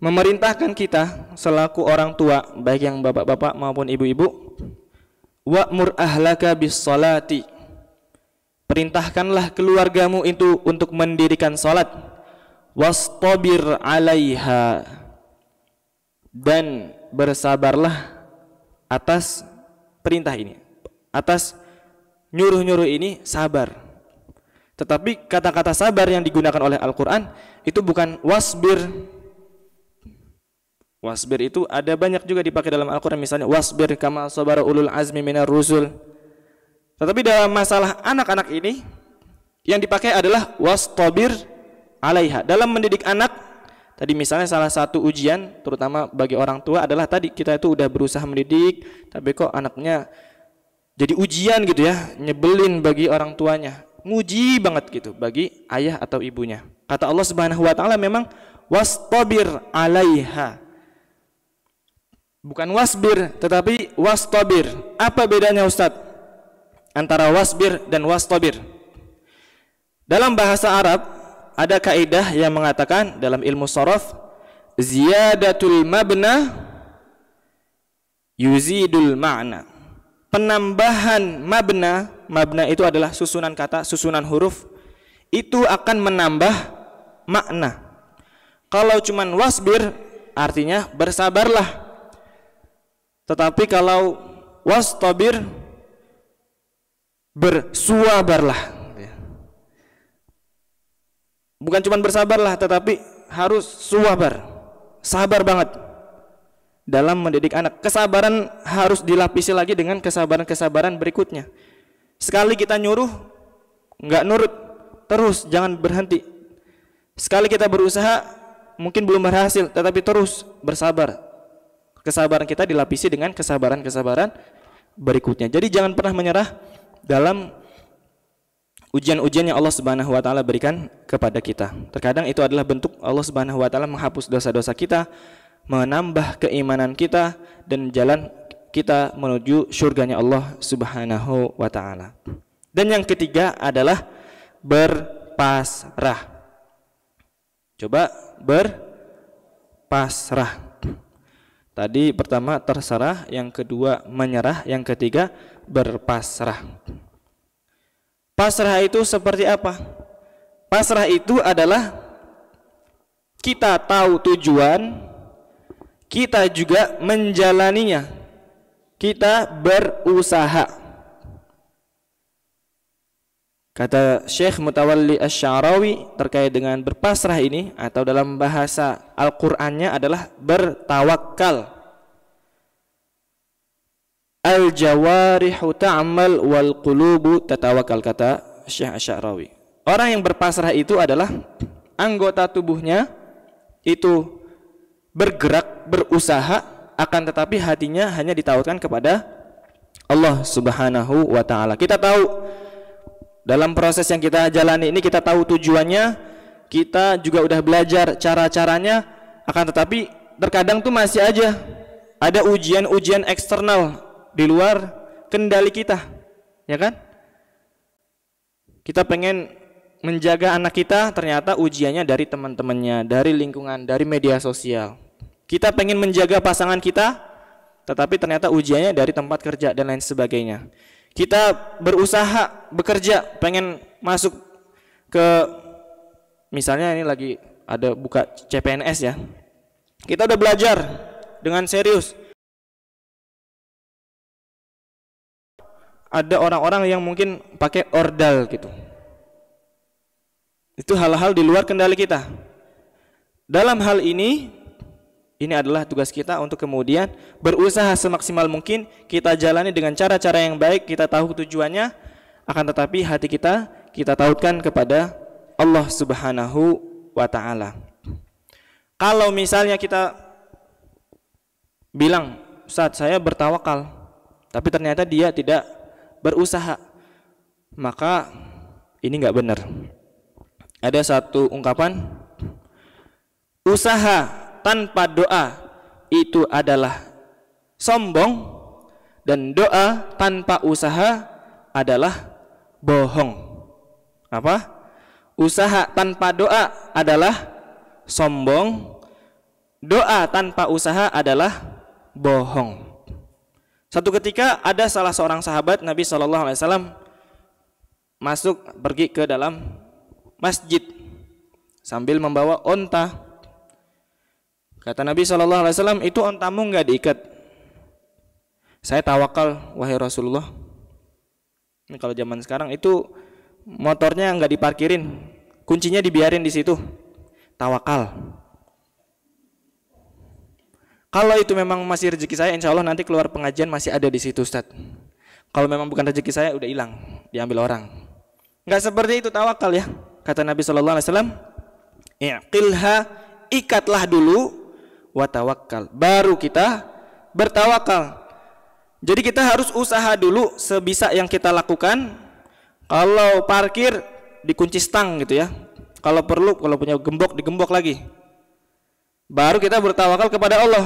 memerintahkan kita selaku orang tua, baik yang bapak-bapak maupun ibu-ibu, wa'mur ahlaka bis salati, perintahkanlah keluargamu itu untuk mendirikan salat, wastabir alaiha, dan bersabarlah atas perintah ini, atas nyuruh-nyuruh ini sabar. Tetapi kata-kata sabar yang digunakan oleh Al-Quran itu bukan wasbir. Wasbir itu ada banyak juga dipakai dalam Al-Quran, misalnya wasbir kama sabara ulul azmi minar rusul. Tetapi dalam masalah anak-anak ini yang dipakai adalah wastabir alaiha. Dalam mendidik anak, tadi misalnya salah satu ujian terutama bagi orang tua adalah tadi kita itu udah berusaha mendidik, tapi kok anaknya jadi ujian gitu ya, nyebelin bagi orang tuanya, nguji banget gitu bagi ayah atau ibunya. Kata Allah Subhanahu wa taala memang wastabir alaiha. Bukan wasbir tetapi wastabir. Apa bedanya Ustaz antara wasbir dan wastabir? Dalam bahasa Arab ada kaidah yang mengatakan dalam ilmu sharaf, ziyadatul mabna yuzidul ma'na. Penambahan mabna itu adalah susunan kata, susunan huruf, itu akan menambah makna. Kalau cuman wasbir artinya bersabarlah. Tetapi kalau wastabir bersuabarlah. Bukan cuman bersabarlah tetapi harus suabar. Sabar banget dalam mendidik anak. Kesabaran harus dilapisi lagi dengan kesabaran-kesabaran berikutnya. Sekali kita nyuruh, enggak nurut, terus jangan berhenti. Sekali kita berusaha, mungkin belum berhasil, tetapi terus bersabar. Kesabaran kita dilapisi dengan kesabaran-kesabaran berikutnya. Jadi jangan pernah menyerah dalam ujian-ujian yang Allah Subhanahu wa taala berikan kepada kita. Terkadang itu adalah bentuk Allah Subhanahu wa taala menghapus dosa-dosa kita, menambah keimanan kita dan jalan kita menuju surganya Allah Subhanahu wa taala. Dan yang ketiga adalah berpasrah. Coba berpasrah. Tadi pertama terserah, yang kedua menyerah, yang ketiga berpasrah. Pasrah itu seperti apa? Pasrah itu adalah kita tahu tujuan, kita juga menjalaninya, kita berusaha. Kata Syekh Mutawalli Asy-Sya'rawi terkait dengan berpasrah ini, atau dalam bahasa Al-Qur'annya adalah bertawakal. al-jawarihu ta'mal wal qulubu tatawakkal, kata Syekh Asy-Sya'rawi. Orang yang berpasrah itu adalah anggota tubuhnya itu bergerak, berusaha, akan tetapi hatinya hanya ditawarkan kepada Allah Subhanahu wa taala. Kita tahu dalam proses yang kita jalani ini, kita tahu tujuannya, kita juga udah belajar cara-caranya, akan tetapi terkadang tuh masih aja ada ujian-ujian eksternal di luar kendali kita, ya kan? Kita pengen menjaga anak kita, ternyata ujiannya dari teman-temannya, dari lingkungan, dari media sosial. Kita pengen menjaga pasangan kita, tetapi ternyata ujiannya dari tempat kerja dan lain sebagainya. Kita berusaha, bekerja, pengen masuk ke, misalnya ini lagi ada buka CPNS ya. Kita udah belajar dengan serius. Ada orang-orang yang mungkin pakai ordal gitu. Itu hal-hal di luar kendali kita. Dalam hal ini adalah tugas kita untuk kemudian berusaha semaksimal mungkin, kita jalani dengan cara-cara yang baik, kita tahu tujuannya, akan tetapi hati kita tautkan kepada Allah Subhanahu wa taala. Kalau misalnya kita bilang, "Ustaz, saya bertawakal," tapi ternyata dia tidak berusaha, maka ini enggak benar. Ada satu ungkapan, usaha tanpa doa itu adalah sombong, dan doa tanpa usaha adalah bohong. Apa? Usaha tanpa doa adalah sombong, doa tanpa usaha adalah bohong. Satu ketika ada salah seorang sahabat Nabi SAW pergi ke dalam masjid sambil membawa onta. Kata Nabi SAW, "Itu ontamu enggak diikat?" "Saya tawakal wahai Rasulullah." Ini kalau zaman sekarang itu motornya enggak diparkirin, kuncinya dibiarin di situ. Tawakal. Kalau itu memang masih rezeki saya, insya Allah nanti keluar pengajian masih ada di situ, Ustaz. Kalau memang bukan rezeki saya, udah hilang, diambil orang. Enggak seperti itu tawakal ya. Kata Nabi SAW, "Iqilha, ikatlah dulu, wa tawakkal, baru kita bertawakal." Jadi kita harus usaha dulu sebisa yang kita lakukan. Kalau parkir dikunci stang gitu ya. Kalau perlu, kalau punya gembok digembok lagi. Baru kita bertawakal kepada Allah.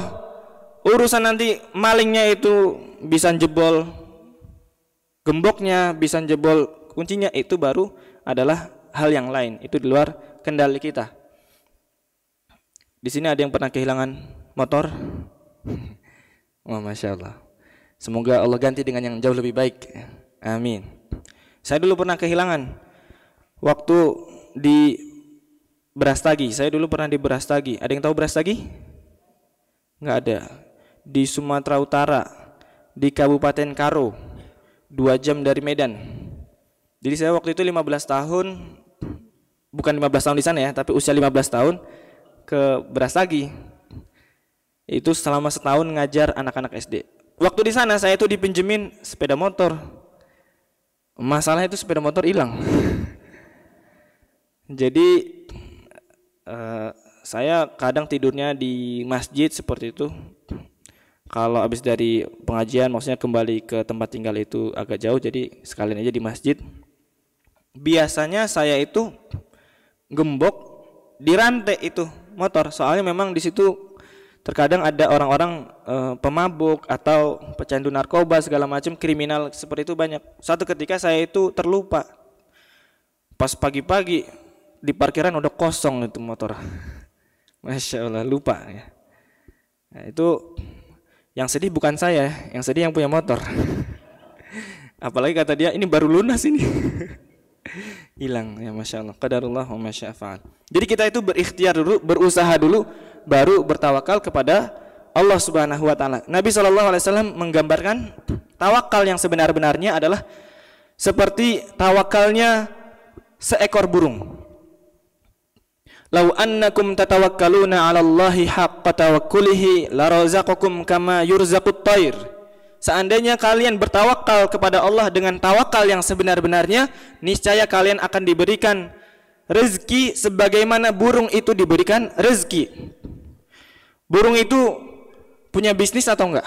Urusan nanti malingnya itu bisa jebol gemboknya, bisa jebol kuncinya, itu baru adalah hal yang lain. Itu di luar kendali kita. Di sini ada yang pernah kehilangan motor? Wah, Masya Allah. Semoga Allah ganti dengan yang jauh lebih baik. Amin. Saya dulu pernah kehilangan waktu di Brastagi. Saya dulu pernah di Brastagi. Ada yang tahu Brastagi? Enggak ada. Di Sumatera Utara, di Kabupaten Karo, 2 jam dari Medan. Jadi saya waktu itu 15 tahun, bukan 15 tahun di sana ya, tapi usia 15 tahun ke Brastagi. Itu selama setahun ngajar anak-anak SD. Waktu di sana saya itu dipinjemin sepeda motor. Masalah itu sepeda motor hilang. Jadi saya kadang tidurnya di masjid seperti itu. Kalau habis dari pengajian, maksudnya kembali ke tempat tinggal itu agak jauh, jadi sekalian aja di masjid. Biasanya saya itu gembok di rantai itu motor, soalnya memang di situ terkadang ada orang-orang pemabuk atau pecandu narkoba segala macam, kriminal seperti itu banyak. Satu ketika saya itu terlupa, pas pagi-pagi di parkiran udah kosong itu motor. Masya Allah, lupa ya. Nah, itu yang sedih bukan saya, yang sedih yang punya motor. Apalagi kata dia, ini baru lunas ini. Hilang ya, Masya Allah. Qadarullah wa ma syaa fa'al. Jadi kita itu berikhtiar dulu, berusaha dulu, baru bertawakal kepada Allah Subhanahu wa taala. Nabi SAW menggambarkan tawakal yang sebenar-benarnya adalah seperti tawakalnya seekor burung. Lau annakum tatawakkaluna 'ala Allahi haqqa tawakkulihi la razaqakum kama yurzaqut thair Seandainya kalian bertawakal kepada Allah dengan tawakal yang sebenar-benarnya, niscaya kalian akan diberikan rezeki sebagaimana burung itu diberikan rezeki. Burung itu punya bisnis atau enggak?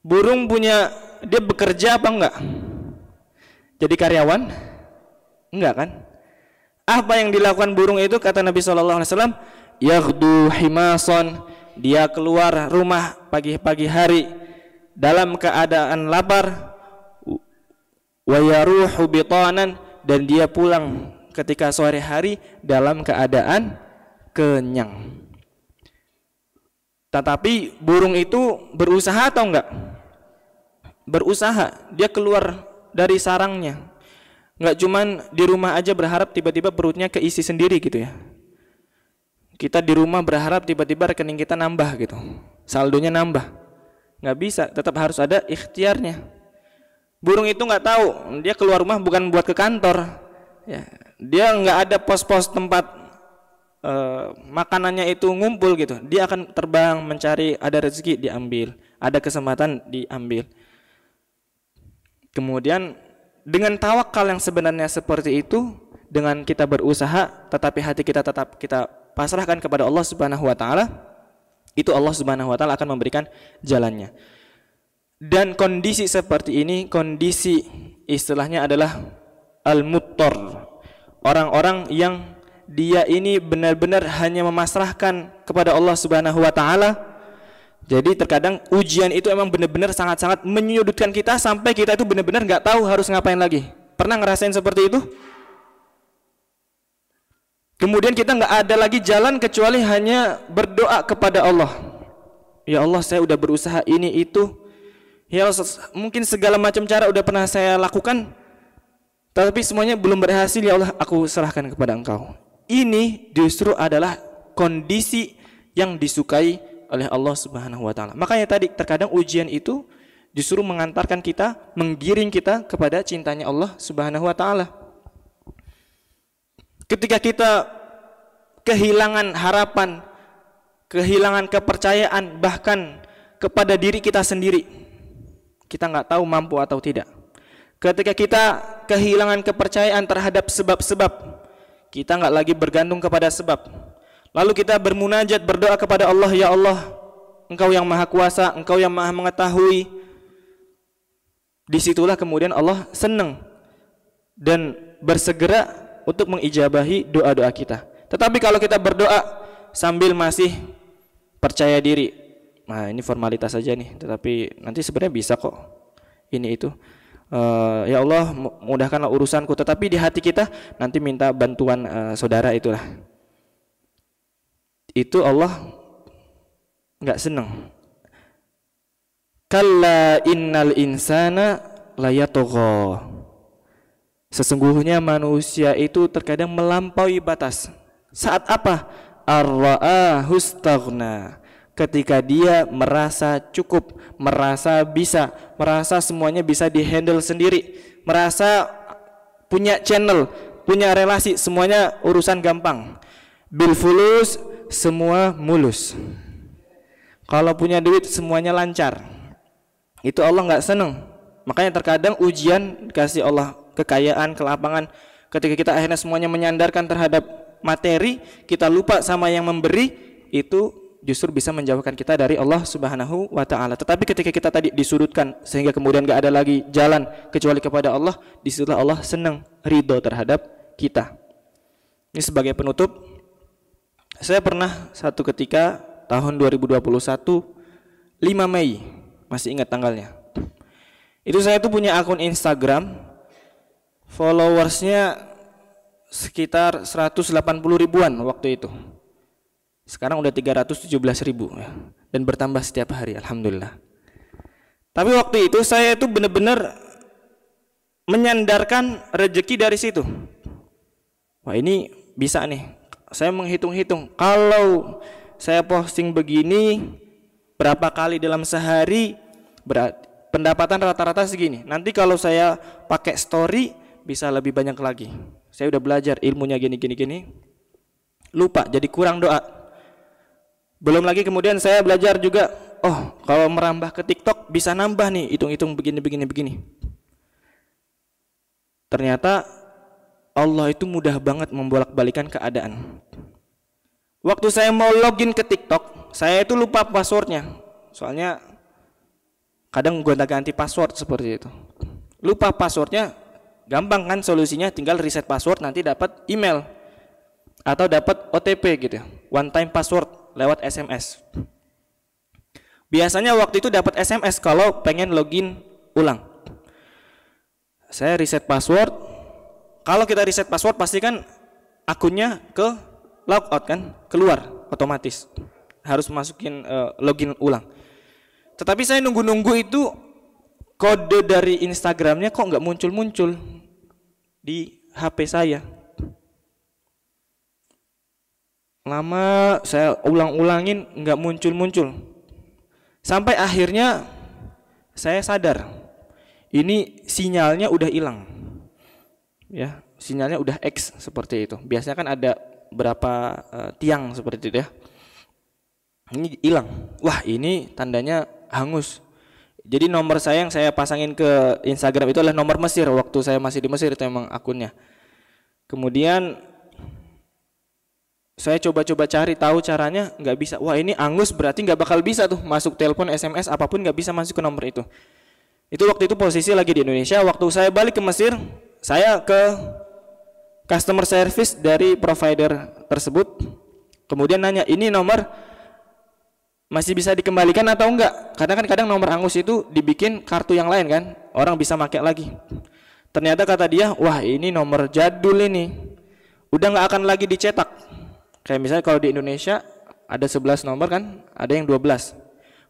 Burung dia bekerja apa enggak? Jadi karyawan? Enggak kan? Apa yang dilakukan burung itu, kata Nabi SAW, yaghdu himason, dia keluar rumah pagi-pagi hari dalam keadaan lapar, wa yaruhu bitanan, dan dia pulang ketika sore hari dalam keadaan kenyang. Tetapi burung itu berusaha atau enggak? Berusaha, dia keluar dari sarangnya. Enggak cuman di rumah aja berharap tiba-tiba perutnya keisi sendiri gitu ya. Kita di rumah berharap tiba-tiba rekening kita nambah gitu, saldonya nambah. Nggak bisa, tetap harus ada ikhtiarnya. Burung itu nggak tahu, dia keluar rumah bukan buat ke kantor ya. Dia nggak ada pos-pos tempat makanannya itu ngumpul gitu. Dia akan terbang mencari, ada rezeki diambil, ada kesempatan diambil. Kemudian dengan tawakal yang sebenarnya seperti itu, dengan kita berusaha tetapi hati kita tetap kita pasrahkan kepada Allah Subhanahu wa taala, itu Allah Subhanahu wa taala akan memberikan jalannya. Dan kondisi seperti ini, kondisi istilahnya adalah al-muttar. Orang-orang yang dia ini benar-benar hanya memasrahkan kepada Allah Subhanahu wa taala. Jadi terkadang ujian itu emang benar-benar sangat-sangat menyudutkan kita sampai kita itu benar-benar enggak tahu harus ngapain lagi. Pernah ngerasain seperti itu? Kemudian kita nggak ada lagi jalan kecuali hanya berdoa kepada Allah. Ya Allah, saya udah berusaha ini itu. Ya Allah, mungkin segala macam cara udah pernah saya lakukan, tapi semuanya belum berhasil. Ya Allah, aku serahkan kepada Engkau. Ini justru adalah kondisi yang disukai oleh Allah Subhanahu wa taala. Makanya tadi terkadang ujian itu justru mengantarkan kita, menggiring kita kepada cintanya Allah Subhanahu wa taala. Ketika kita kehilangan harapan, kehilangan kepercayaan bahkan kepada diri kita sendiri, kita nggak tahu mampu atau tidak. Ketika kita kehilangan kepercayaan terhadap sebab-sebab, kita nggak lagi bergantung kepada sebab, lalu kita bermunajat, berdoa kepada Allah, ya Allah, Engkau yang maha kuasa, Engkau yang maha mengetahui. Disitulah kemudian Allah senang dan bersegera untuk mengijabahi doa-doa kita. Tetapi kalau kita berdoa sambil masih percaya diri, nah ini formalitas saja nih, tetapi nanti sebenarnya bisa kok ini itu, ya Allah mudahkanlah urusanku, tetapi di hati kita nanti minta bantuan saudara, itulah, itu Allah nggak senang. Kalla innal insana layatagha, sesungguhnya manusia itu terkadang melampaui batas. Saat apa? Ar-ra'ahu istaghna, ketika dia merasa cukup, merasa bisa, merasa semuanya bisa dihandle sendiri, merasa punya channel, punya relasi, semuanya urusan gampang. Bil fulus, semua mulus. Kalau punya duit semuanya lancar. Itu Allah nggak seneng. Makanya terkadang ujian dikasih Allah kekayaan, kelapangan, ketika kita akhirnya semuanya menyandarkan terhadap materi, kita lupa sama yang memberi, itu justru bisa menjauhkan kita dari Allah Subhanahu wa taala. Tetapi ketika kita tadi disudutkan sehingga kemudian gak ada lagi jalan kecuali kepada Allah, disitulah Allah senang, ridho terhadap kita. Ini sebagai penutup, saya pernah satu ketika tahun 2021 5 Mei, masih ingat tanggalnya. Itu saya tuh punya akun Instagram, followersnya sekitar 180 ribuan waktu itu. Sekarang udah 317 ribu ya, dan bertambah setiap hari, alhamdulillah. Tapi waktu itu saya itu benar-benar menyandarkan rezeki dari situ. Wah, ini bisa nih. Saya menghitung-hitung, kalau saya posting begini berapa kali dalam sehari, berarti pendapatan rata-rata segini. Nanti kalau saya pakai story bisa lebih banyak lagi. Saya udah belajar ilmunya gini. Lupa, jadi kurang doa. Belum lagi kemudian saya belajar juga, oh Kalau merambah ke TikTok bisa nambah nih, hitung-hitung begini. Ternyata Allah itu mudah banget membolak-balikan keadaan. Waktu saya mau login ke TikTok, saya itu lupa passwordnya. Soalnya kadang gonta-ganti password seperti itu. Lupa passwordnya, gampang kan solusinya, tinggal reset password, nanti dapat email atau dapat OTP gitu, one time password lewat SMS. Biasanya waktu itu dapat SMS kalau pengen login ulang. Saya reset password. Kalau kita reset password pasti kan akunnya ke logout kan, keluar otomatis. Harus masukin login ulang. Tetapi saya nunggu-nunggu itu kode dari Instagramnya kok nggak muncul-muncul di HP saya. Lama saya ulang-ulangin nggak muncul-muncul. Sampai akhirnya saya sadar, ini sinyalnya udah hilang. Ya, sinyalnya udah X seperti itu. Biasanya kan ada berapa tiang seperti itu ya. Ini hilang. Wah, ini tandanya hangus. Jadi nomor saya yang saya pasangin ke Instagram itu adalah nomor Mesir. Waktu saya masih di Mesir itu emang akunnya. Kemudian saya coba-coba cari tahu caranya, nggak bisa. Wah, ini hangus berarti nggak bakal bisa tuh masuk telepon, SMS apapun nggak bisa masuk ke nomor itu. Itu waktu itu posisi lagi di Indonesia. Waktu saya balik ke Mesir, saya ke customer service dari provider tersebut. Kemudian nanya, ini nomor masih bisa dikembalikan atau enggak? Karena kan kadang nomor hangus itu dibikin kartu yang lain kan, orang bisa pakai lagi. Ternyata kata dia, wah ini nomor jadul ini, udah nggak akan lagi dicetak. Kayak misalnya kalau di Indonesia ada 11 nomor kan, ada yang 12.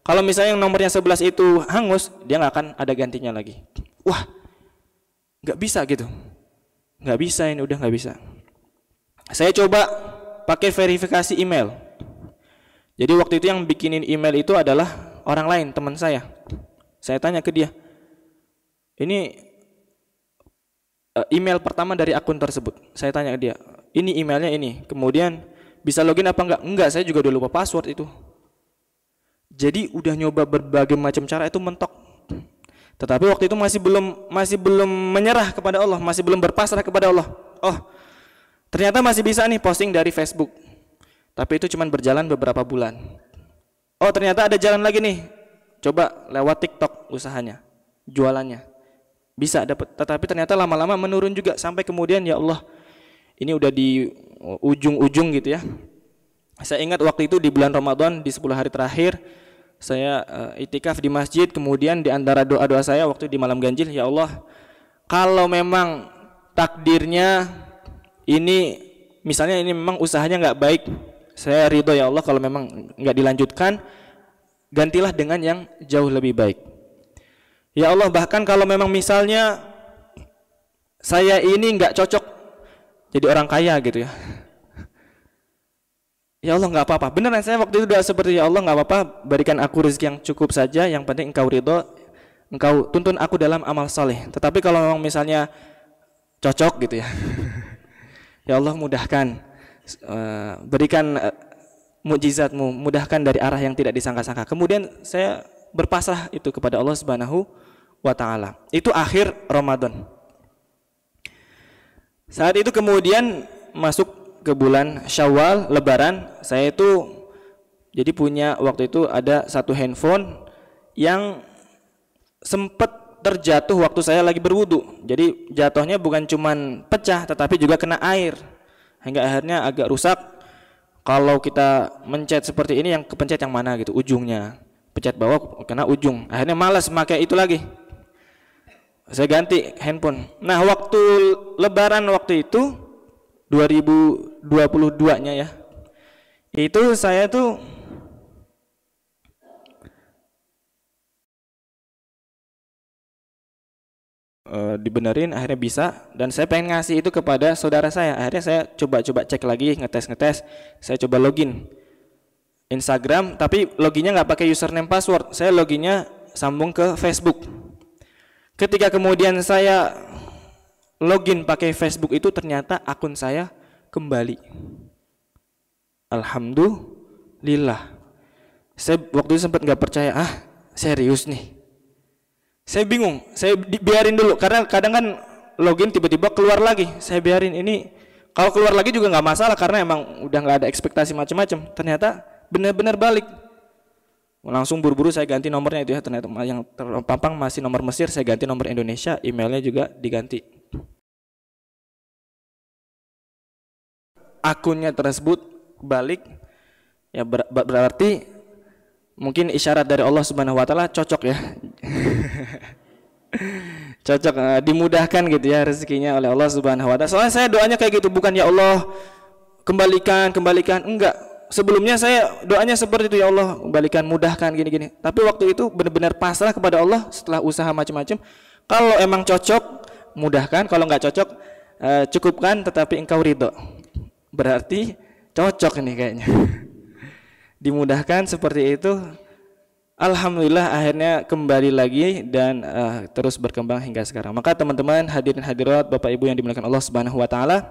Kalau misalnya yang nomornya 11 itu hangus, dia nggak akan ada gantinya lagi. Wah, nggak bisa gitu, nggak bisa, ini udah nggak bisa. Saya coba pakai verifikasi email. Jadi waktu itu yang bikinin email itu adalah orang lain, teman saya. Saya tanya ke dia, ini email pertama dari akun tersebut. Saya tanya ke dia, ini emailnya ini. Kemudian bisa login apa enggak? Enggak, saya juga udah lupa password itu. Jadi udah nyoba berbagai macam cara itu mentok. Tetapi waktu itu masih belum menyerah kepada Allah, masih belum berpasrah kepada Allah. Oh, ternyata masih bisa nih posting dari Facebook. Tapi itu cuma berjalan beberapa bulan. Oh, ternyata ada jalan lagi nih. Coba lewat TikTok usahanya, jualannya. Bisa dapat, tetapi ternyata lama-lama menurun juga sampai kemudian ya Allah, ini udah di ujung-ujung gitu ya. Saya ingat waktu itu di bulan Ramadan di 10 hari terakhir saya itikaf di masjid, kemudian di antara doa-doa saya waktu di malam ganjil, ya Allah, kalau memang takdirnya ini misalnya ini memang usahanya nggak baik, saya ridho ya Allah, kalau memang nggak dilanjutkan gantilah dengan yang jauh lebih baik. Ya Allah, bahkan kalau memang misalnya saya ini nggak cocok jadi orang kaya gitu ya, ya Allah nggak apa-apa. Beneran saya waktu itu doa seperti, ya Allah nggak apa-apa, berikan aku rezeki yang cukup saja, yang penting Engkau ridho, Engkau tuntun aku dalam amal saleh. Tetapi kalau memang misalnya cocok gitu ya, ya Allah mudahkan, berikan mukjizat-Mu, mudahkan dari arah yang tidak disangka-sangka. Kemudian saya berpasrah itu kepada Allah Subhanahu wa taala. Itu akhir Ramadan. Saat itu kemudian masuk ke bulan Syawal, Lebaran. Saya itu jadi punya waktu itu ada satu handphone yang sempat terjatuh waktu saya lagi berwudu. Jadi jatuhnya bukan cuman pecah tetapi juga kena air, hingga akhirnya agak rusak. Kalau kita mencet seperti ini, yang kepencet yang mana gitu, ujungnya. Pencet bawah kena ujung. Akhirnya malas pakai itu lagi. Saya ganti handphone. Nah, waktu Lebaran waktu itu 2022-nya ya. Itu saya tuh dibenerin, akhirnya bisa, dan saya pengen ngasih itu kepada saudara saya. Akhirnya saya coba cek lagi, ngetes, saya coba login Instagram, tapi loginnya nggak pakai username password, saya loginnya sambung ke Facebook. Ketika kemudian saya login pakai Facebook itu, ternyata akun saya kembali. Alhamdulillah. Saya waktu itu sempat nggak percaya, serius nih. Saya bingung, saya biarin dulu karena kadang kan login tiba-tiba keluar lagi. Saya biarin ini, kalau keluar lagi juga nggak masalah karena emang udah nggak ada ekspektasi macam-macam. Ternyata benar-benar balik. Langsung buru-buru saya ganti nomornya itu ya. Ternyata yang terpampang masih nomor Mesir, saya ganti nomor Indonesia, emailnya juga diganti. Akunnya tersebut balik, ya berarti mungkin isyarat dari Allah Subhanahu wa taala cocok ya. Cocok, dimudahkan gitu ya rezekinya oleh Allah Subhanahu wa taala. Soalnya saya doanya kayak gitu, bukan ya Allah kembalikan, enggak. Sebelumnya saya doanya seperti itu, ya Allah kembalikan, mudahkan gini-gini. Tapi waktu itu benar-benar pasrah kepada Allah setelah usaha macam-macam. Kalau emang cocok, mudahkan, kalau enggak cocok, cukupkan tetapi engkau ridho. Berarti cocok ini kayaknya. Dimudahkan seperti itu. Alhamdulillah akhirnya kembali lagi dan terus berkembang hingga sekarang. Maka teman-teman hadirin hadirat, Bapak Ibu yang dimuliakan Allah Subhanahu wa taala,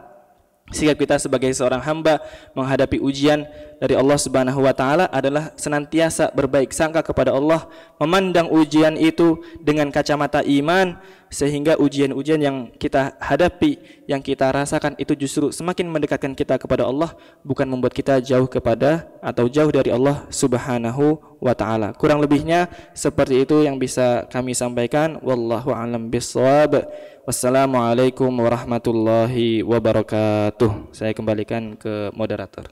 sikap kita sebagai seorang hamba menghadapi ujian dari Allah Subhanahu wa taala adalah senantiasa berbaik sangka kepada Allah, memandang ujian itu dengan kacamata iman, sehingga ujian-ujian yang kita hadapi, yang kita rasakan itu justru semakin mendekatkan kita kepada Allah, bukan membuat kita jauh kepada atau jauh dari Allah Subhanahu wa taala. Kurang lebihnya seperti itu yang bisa kami sampaikan. Wallahu a'lam bishawab. Wassalamualaikum warahmatullahi wabarakatuh. Saya kembalikan ke moderator.